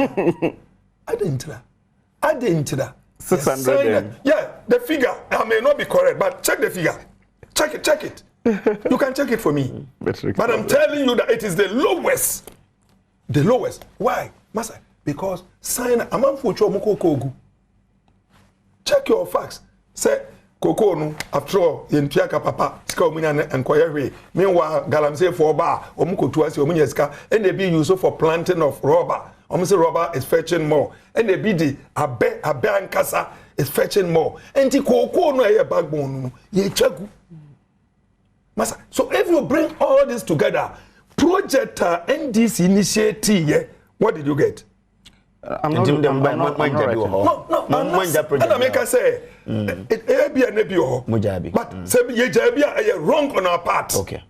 600. Yeah, the figure. I may not be correct, but check the figure. Check it. You can check it for me. But I'm telling you that it is the lowest. The lowest. Why? Master, because sign a man for Chomokogu. Check your facts. Say Coco no after all in Piaka Papa, Scomian and Koyere. Meanwhile, Galamsey for bar, Omuko Tuasi, Omunyaska, and they be used for planting of rubber. Almost rubber is fetching more. And they be the Abe Casa is fetching more. And the Coco no a backbone, ye chagu. Masa. So if you bring all this together, project NDC initiative, what did you get? I'm not ready. No. And I make us say, it be a nebio. But say ye wrong on our part. Okay.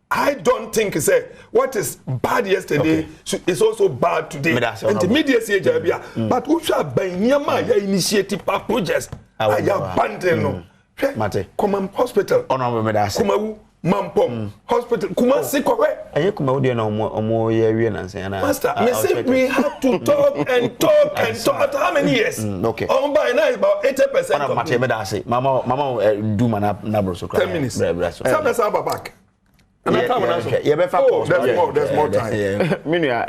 I don't think say what is bad yesterday is also bad today. Intermediate but who shall buy Nyama initiative projects? I abandon. Come hospital. Honorable Medasi. Kumawu Mampom hospital. Kuma Sikore. Aye Kumawu dey no mo ye na say na. Master, me say we have to talk and talk and talk. After how many years? Okay. On by now is about 80%. Honorable Medasi. Mama do man na bro so 10 minutes. Some let's have back. There's more time. Minua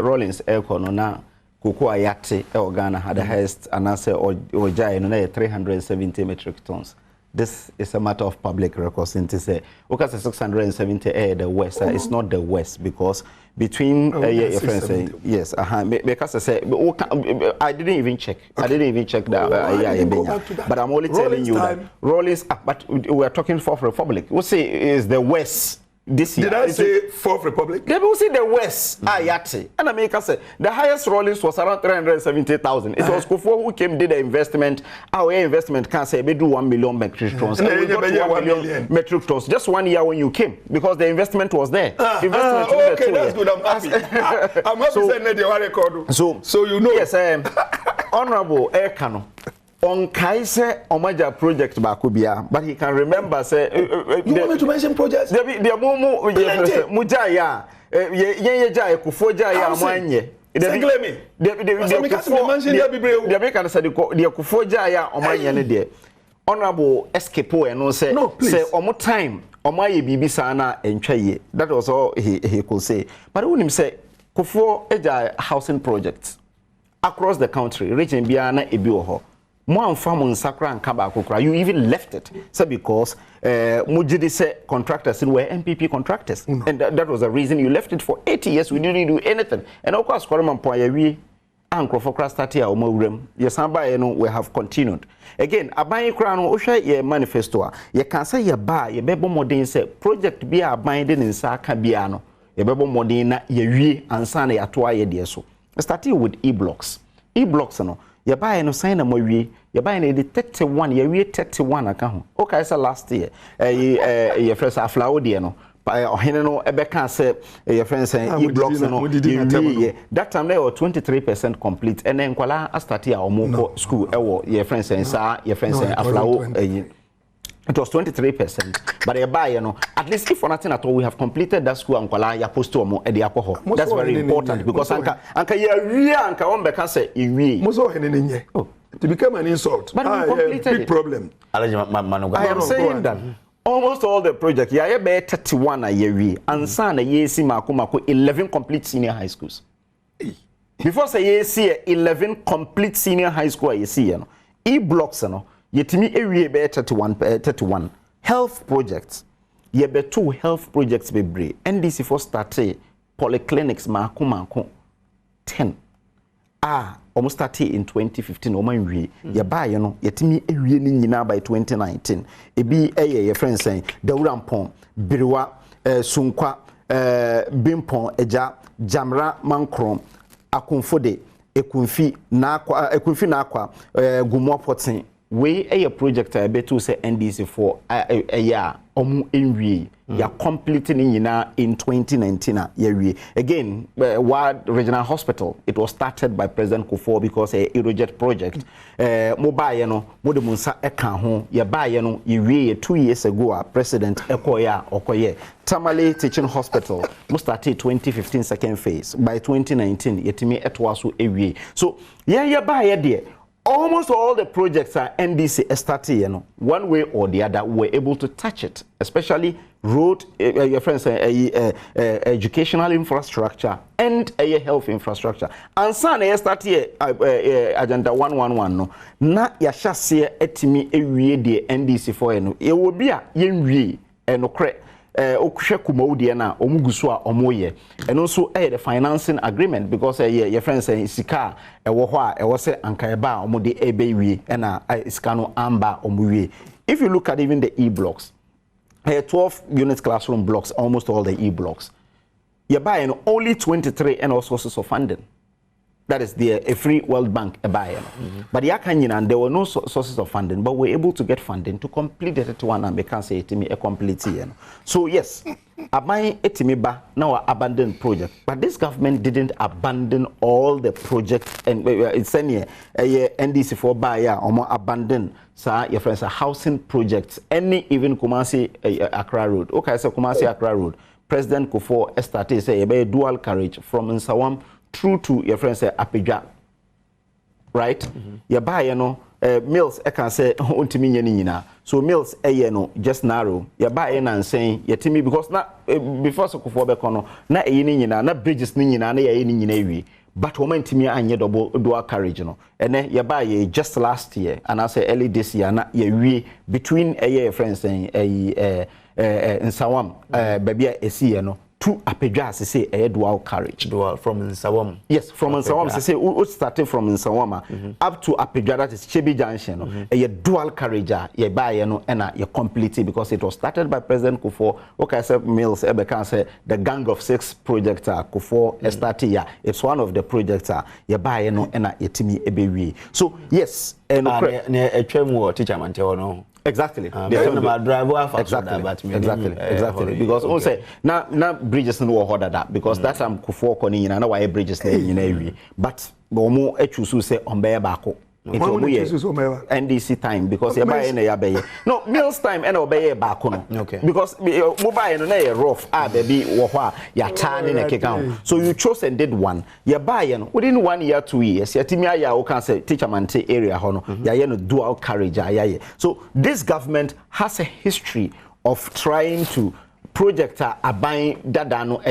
Rollins Elkono na Koko Ayate Ghana had the highest answer or Jai no 370 metric tons. This is a matter of public record since say okay 670 the west it's not the west because between your friends say yes because I say I didn't even check that but I'm only telling you that Rollins but we are talking Fourth Republic we say is the west this year. Did I say Fourth Republic? They will see the West. Ayate. And America said the highest Rollins was around 370,000. It was Kufo who came did the investment. Our investment can say we do 1 million metric tons. And we got 1 million metric tons just 1 year when you came because the investment was there. Investment okay, that's good. I'm happy. I'm happy saying that they were recorded. So you know. Yes, Honorable Ekano. On Kaise Omaja project Bakubia, but he can remember say you want me to mention projects? The Mujaya Ye Kufoja ya Mwanye. The American said the Kufoja ya Omanya de Honorable Escapo and no say omo time Omaye Bibi Sana and Chaye. That was all he could say. But when him say Kufo Eja housing projects across the country, reaching Biana Ebioho. More farm Sakra and Kabakokra, you even left it. So because Mujidi said contractors were MPP contractors. And that was the reason you left it for 80 years. We didn't do anything. And of course, Koreman Poyawi and Crofokra started our Murem. Yes, we have continued. Again, Abayi Crown Osha ye manifesto. You can say ye buy ye bebo modern say project be a binding in Saka Biano. Ye bebo modern ye we and Sana Yatwa ye dear so. Starting with E-blocks. E-blocks no. You buy no sign a movie, you buy a 31, you 31 account. Okay, so last year, your friends are Flaudiano. By Henno, Ebeka said, your friends say, E-blocks no, that time they were 23% complete, and then Kuala Astatia or Moko school, your friends say, your friends say, Aflau. It was 23%, but you buy, at least if for nothing at all, we have completed that school and Kuala Yaposto at the alcohol. That's very important because Anka say to become an insult. But we completed big problem. I am saying that almost all the projects, yeah, 31 a year, and Sana Yesi Makumako 11 complete senior high schools. Before say Yesi 11 complete senior high school, you see, E-blocks, Yetimi area be 31 health projects. Ye be 2 health projects be bre. NDC for started polyclinics mako 10. Almost started in 2015 oman wi. Ye buy yetimi area ni nyina by 2019. E bi ye friend saying Dawurampon, Biriwa, Sunkwa, Bimpon, Eja, Jamra Mankrom, Akunfode, Ekunfi nakwa, Gumo Potin. We a project I bet to say NDC for a year envy ya completing in 2019 year again Ward Regional Hospital. It was started by President Kufuor because a Eurojet project mobile no modemunsa eka ho ya buy no ye 2 years ago President Ekoya Okoye Tamale Teaching Hospital mo started 2015 second phase by 2019 yetimi etwaso ewie so ya buy there. Almost all the projects are NDC started, one way or the other, were able to touch it, especially road, your friends say educational infrastructure and health infrastructure. And son, start here agenda 111 no. Na ya shase etimi ewie de NDC for no. Ye will be a yenwie enokre. Okushe kumaudie na omugusu a omoye and also the financing agreement because your friends say sika ewo ho a ewo se ankaeba omode ebewie na sika no amba omuwie. If you look at even the e-blocks, 12 unit classroom blocks, almost all the e-blocks, you're buying only 23 and all sources of funding. That is a free World Bank buy. But and there were no sources of funding, but we're able to get funding to complete the 31 and we can say to me a complete year. So yes, Abai etimiba now abandoned project, but this government didn't abandon all the projects and it's any NDC for buyer or more abandoned. Sir, your friends are housing projects, any even Kumasi Accra Road. Okay, so Kumasi Accra Road. President Kufuor started say a dual carriage from Nsawam through to your friends say Apija, right? You buy you know mills I can say untimi nyina. So mills no just narrow. You buy and saying you timi because na before so Kufuor be kono na nyina na bridges ni nyina na nyina wi. But woman timi anye double dual carriage no. And then you buy just last year and I say early this year na ye between a friends saying Nsawam baby esi no. To Apedja say a dual carriage. Dual from Nsawam. Yes, from Nsawam. Say we started from Nsawama up to Apedja, that is Chebi Junction. A dual carriage, ye buy and you complete it because it was started by President Kufuor. Okay, I said Mills can say the Gang of Six project Kufuor started here. It's one of the projects you buy and you timi ebewi. So yes, and a teacher man no. Exactly. Exactly. Because also now bridges no harder that because that's Kufuor koni na why bridges na but omo echusu say ombe bako. NDC time because you buy no Mills time and obey back no. Okay. Because mobile no rough baby wo ya turning a kick out. So you chose and did one. You buy within 1 year 2 years. Ya timia ya o can say teacher mante area hono. Ya no dual carriage ya. So this government has a history of trying to project buying dadano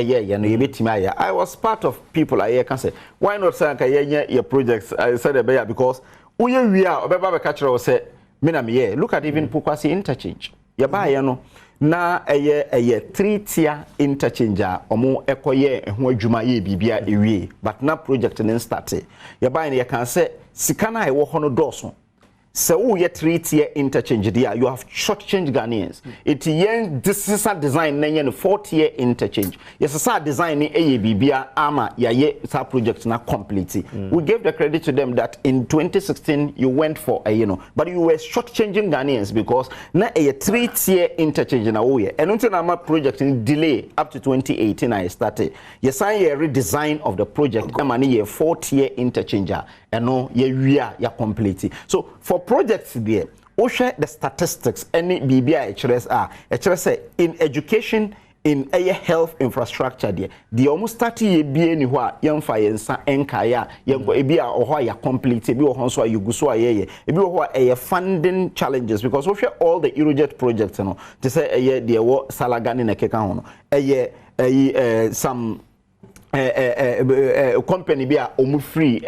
I was part of people can say why not say your projects I said because we are obeba catcher or say me look at even Pukwasi interchange ya buy no na a 3-tier interchange omo ekoye ho adwuma ye bibia ewie but na project nen start ya buy no you can say sikana e wo hono doso. So you 3-tier interchange there, you have short-change Ghanaians. This is a design 4-tier interchange. Yes, a design ABBA AMA sa project na complete. We gave the credit to them that in 2016 you went for but you were short-changing Ghanaians because na a 3-tier interchange na oye. And until na project in delay up to 2018 I started. Yes, I a redesign of the project. I'm a 4-tier interchange. And no, ya complete. So for projects there, we share the statistics. Any BBI HRS in education, in a health infrastructure there. The almost 30 year be anywhere young fire enkaya young ebia or ya complete ebi or honso you go so ebi or a funding challenges because we share all the Eurojet projects to say a the salagani na keka hono some company be omu free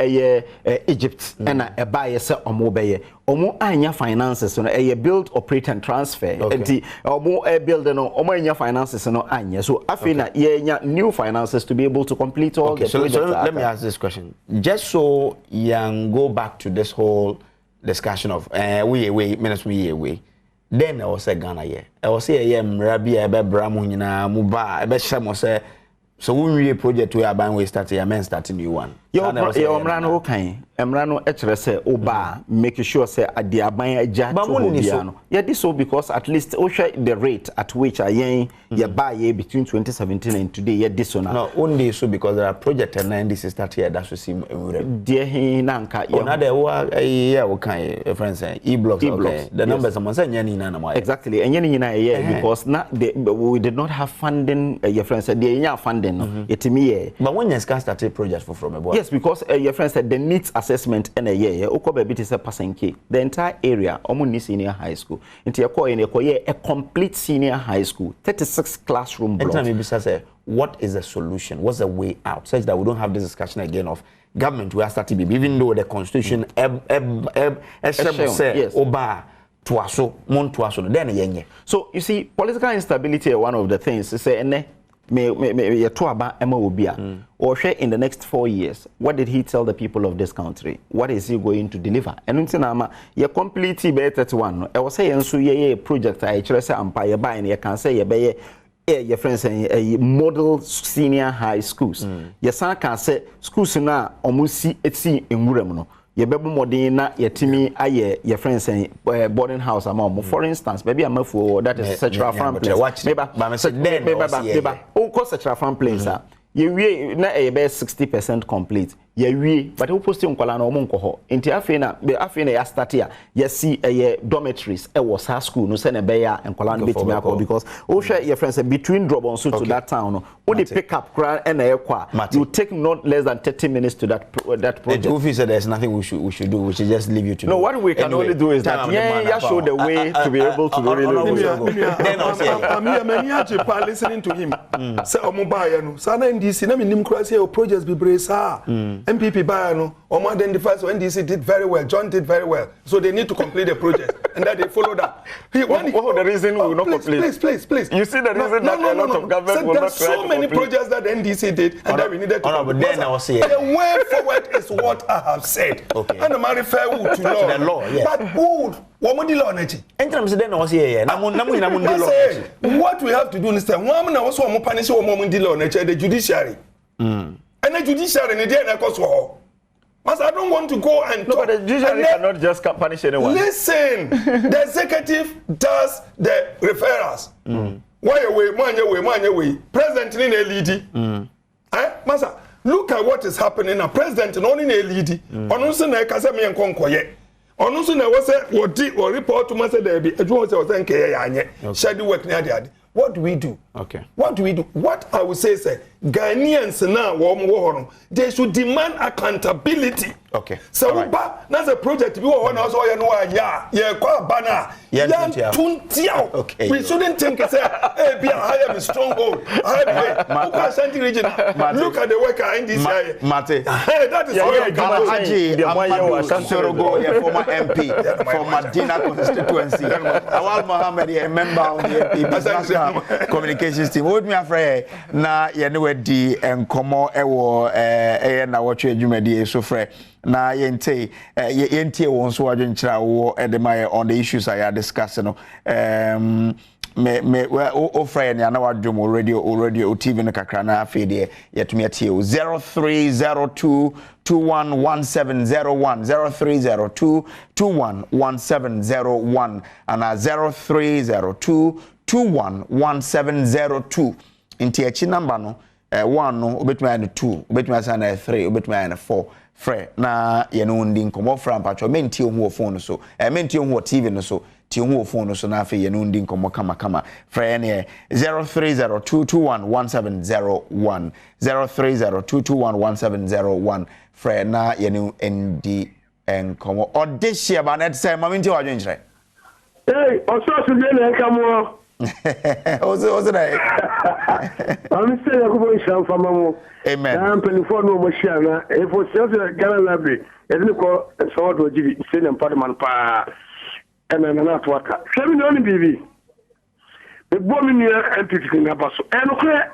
Egypt and a buyer say omu beye omu anya finances no build operate and transfer enti omu build no omu anya finances no anya so afina ye new finances to be able to complete all the projects. So let me ask this question just so you go back to this whole discussion of we minutes we then I was say Ghana ye I was say mrabi e be bramu nyina mu ba e be hye say so when we project we are buying we start a man starting new one. Your mrano okay. Emrano etre say oba make sure say ade aban agya to hobiano. Yeah this so because at least we share the rate at which I ye buy between 2017 and today yeah this one. No only so because there are project and then this start here that should seem dear he nanka yeah another yeah okay friends say e-blocks okay the numbers someone say nyani na na exactly and nyani na yeah because na we did not have funding your friends said they funding no etimi yeah but when you can start a project from abroad Yes, because your friend said the needs assessment in a year, Okobe is a passing key. The entire area, Omuni Senior High School, into a complete senior high school, 36 classroom blocks. What is the solution? What's the way out? Such that we don't have this discussion again of government. We are starting to be, even though the constitution, yes. Oba. Then so you see, political instability is one of the things. Say, or share in the next 4 years. What did he tell the people of this country? What is he going to deliver? And until you completely better one. I was saying, so ye project I trust empire buying. You can say your friends saying a model senior high schools. Your son can say schools now almost see in Muramuno. Ye bebo modena ye timi aye your friends saying boarding house among. For instance, maybe I'm for that is sexual farm place. Maybe oh, cost sexual farm place. You we na a 60% complete. Ye but who post on Kolano Monko. Into Afina ya start here. You see a dormitories. It was her school. No send a bear and Kolano bit because oh share your friends between drop on to that town. Or they pick up crowd and a you take not less than 30 minutes to that project. Goofy said there's nothing we should do. We should just leave you to. No, what we can only do is that show the way to be able to really listening to him. Say Omobayano, Sana NDC, na minim krasi o projects be bresa. MPP Bayano, Omo identifies so NDC did very well, John did very well. So they need to complete the project. And that they follow that. The reason we will not complete. Please. You see the reason that a lot of government will not try so many projects that the NDC did and that we needed to but then I was saying the way forward is what I have said. Okay. And the man refer to the law, yes. But who what the law nechi? What we have to do is that one na was one punish one the law nechi the judiciary. And the judiciary in the cause for. But I don't want to go and talk. But the judiciary cannot just punish anyone. Listen, the executive does the referrals. Why away, man away. President in a lady. Masa, look at what is happening now. President in only a lady. Onusu na kasemi en konkoye. Onusu na wase or report to Masa Debi. Eju was saying ke Shady work near the. What do we do? Okay. What do we do? What I would say is Ghanaians now, they should demand accountability. Okay. So that's a project we want also okay. We shouldn't think say hey be I am a stronghold. Look at the worker in this area. That is where former MP from Madina constituency. Awal Mohammed, a member of the MP communications team. What me afraid na ye no di enkomo ewo Nnawotwi Yi so frɛ na yente won so adwenkyira wo edema on the issues I are discussing no me o frɛ ne ana wadwom radio TV no kakra na afei de yetumi atie 0302 211701 0302 211701 and 0302 211702 inti echi number no 1 no obetuma na 2 obetuma na 3 obetuma na 4 frɛ na ye no ndi nkomo fra mpacho menti ohu phone so menti ohu TV no so ti ohu phone so na afei ye no ndi nkomo kama frɛ ne 0302211701 0302211701 frɛ na ye no ndi nkomo odehia ba na say mamenti wadwenkyerɛ hey ososo de na nkamo Ozo dai. I'm saying I go sham famamo. Amen. I'm penny for no machine na e for self Ghana library. E dey ko so do jibi say na parliament pa. E na na to aka. Semi no ni bibi. E bo mi ni MPP na baso. E no kre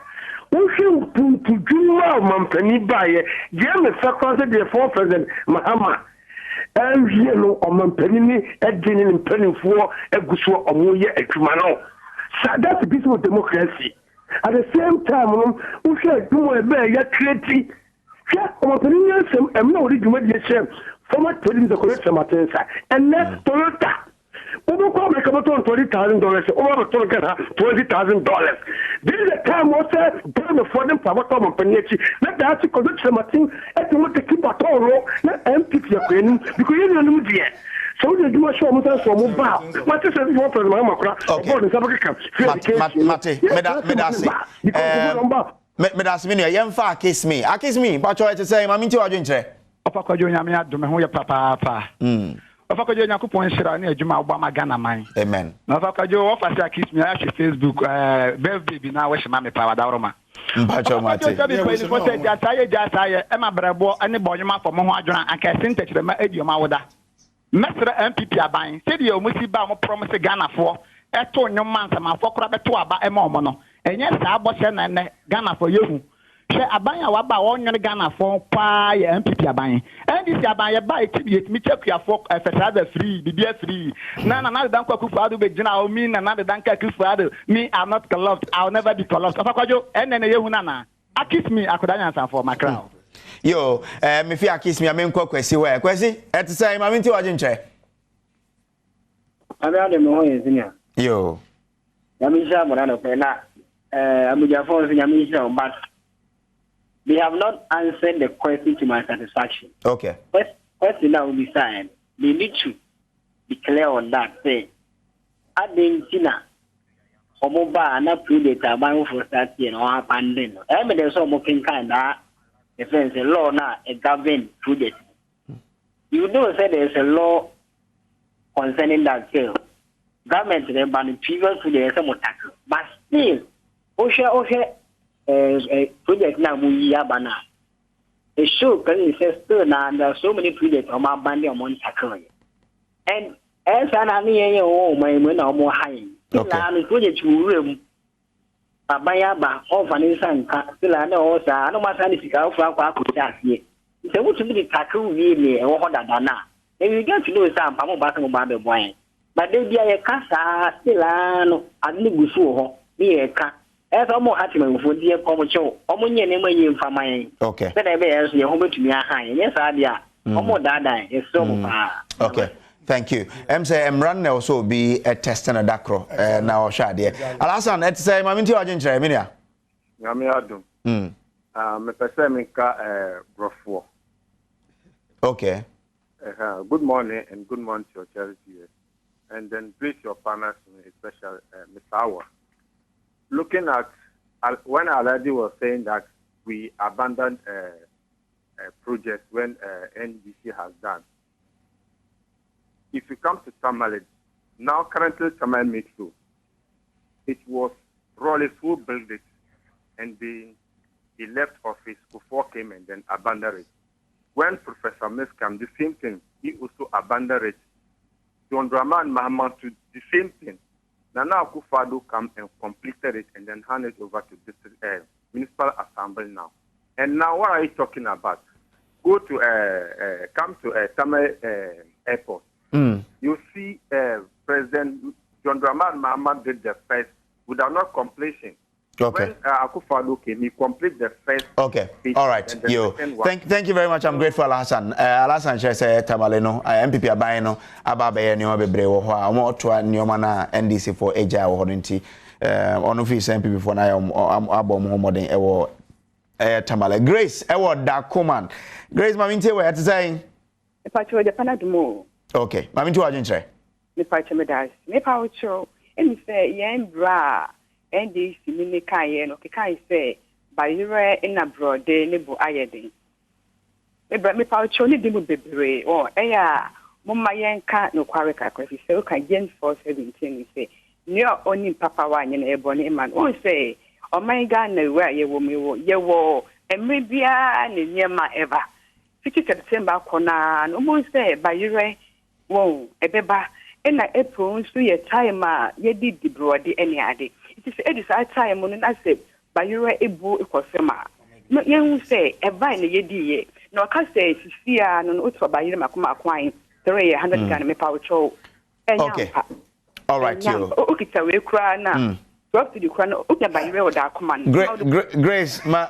wo hwe puntu dwuma mampani baye. Je me fakose de for president Mahama. And you know, on penny, Edging and penny for a good sword or more yet a Kumano. So that's a piece of democracy. At the same time, we shall do a bear yet creating. Yeah, on opinion, I'm not ready to make the same. Former telling the correct Matensa and next Toyota. Over public about $20,000 over $20,000. This is the time also during the foreign power company. Let the article that Martin at the keep at all, not empty your queen, because you don't know yet. So they do a show for mobile. What is it for the Mamma? me das me no yemfa kiss me ba cho to say mami nti wadwenkyere Ofakwadwo nyame adome ho ye papa Ofakwadwo nyakopon hira na adwuma ogba magana man amen na ofakwadwo ofasa kiss me ya Facebook birthday bi na we shema me pa wadawroma mpacho mate jataye e ma brebo ane bonyuma fo mo ho adwona anka sintechire ma edioma woda mesre MPP aban se de omusi ba mo promise Ghana fo eto nyoma nsama fo kora beto aba e ma omo no enye sa abose na ne Ghana fo yehu hwe aban a waba wonwere Ghana fo pa ye MPP aban ndc aban ye ba etibie mi chekua fo fesada free bibia free na dan kwaku fado be gina o mi na dan kwaku fado me are not corrupt I'll never be corrupt afakwajo enene yehu na akiss me akodanya san for my crown yo me fi akiss me amenkwa kwesi we kwesi etisa ma minti wajinche Ami me ho yezinia yo yamisha mona no pena amuja for yamisha but they have not answered the question to my satisfaction. Okay. Question now will be signed. They need to be clear on that. Say, Argentina, Omoba, na predator, my for starting or abandon. There's some working kind of defense, a law now, a government predator. You know, say there's a law concerning that sale. Government, they ban previous to the some tackle. But still, Osha, project now we abana. A show can say still now there are so many projects on my band on tackle. And as an annie my men are more high. Okay. Project room Abayaba of an instant still I know also I know my son is out for our here. It's a to be the tackle really or what dana. And you get to know some Pamo about the boy. But they be a casa still I didn't go be a car. As almost happening for dear Comacho, Omonia name for my. Okay. Then I bear your home to me high. Yes, idea. Omo dada is so okay. Thank you. Say running also be a test and a dacro now shadi. Alasan et say maminti wajinche minia. Nyame adom. Me pese me ka brofo. Okay. Good morning and good morning to your charity. And then greet your partners, especially Mr. Awa. Looking at when Aladi was saying that we abandoned a project when NDC has done. If you come to Tamale, now currently Tamale Metro, it was Rollins who built it, and he left office before came and then abandoned it. When Professor Miss came, the same thing, he also abandoned it. John Draman Mahaman to the same thing. Nana Akufo-Addo come and completed it and then hand it over to the municipal assembly now. And now what are you talking about? Go to come to Tamale airport. You see President John Dramani Mahama did the first without not completion. Okay. When Akufo-Addo came, he complete the first. Okay. All right. Yo. Thank you very much. I'm grateful, Alasan. Alasan say Tamale no MPP aban no aba be nneoma bebre wo ho a omo to nneoma na NDC for agile wo ho nti ono fi MPP for na abom ho modern e wo Tamale Grace e wo Dakoman. Grace mamintie we ati say e pa cho de panadumo. Okay. Mamintie wa dwenkyere. Me pa che me das. Me pa wo cho emi say yen bra NDC mini kaye no kai say bayire ina brode ne bu ayedin. Me pa cho ni dimu bebre o eya mumma yenka no kware kakra fi say o kan gen for 17 say ni oni papa wa nye na ebo ni man o say o my God na we ye wo me wo ye wo emre bia ne nyema eva 50 September kona no mo say bayire wo ebeba ena April nso ye time a ye di brode ene ade. It is that time when I say, by your able equasema. No, you say, a vine ye di, no, I can't say, Sia, no, also by your Macuma quine, 300 Ghana me power show. Okay. All right, you. Okay, so we cry now. Drop to the crown, okay, by your dark command. Grace, Mate,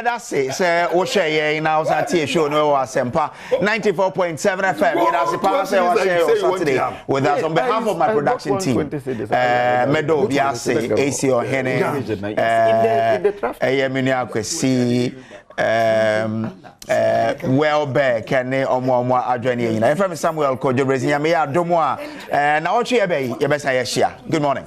that say, O share now, Satia show no Sempa 94.7 FM. That's the power Saturday with us on behalf of my production team. Meadow, Biase, AC or Hene, Ayaminia Kwesi, Welbeck, and Omo Adreni. I'm from Samuel Kojo Brazil. Nnawotwi Yi, Good morning.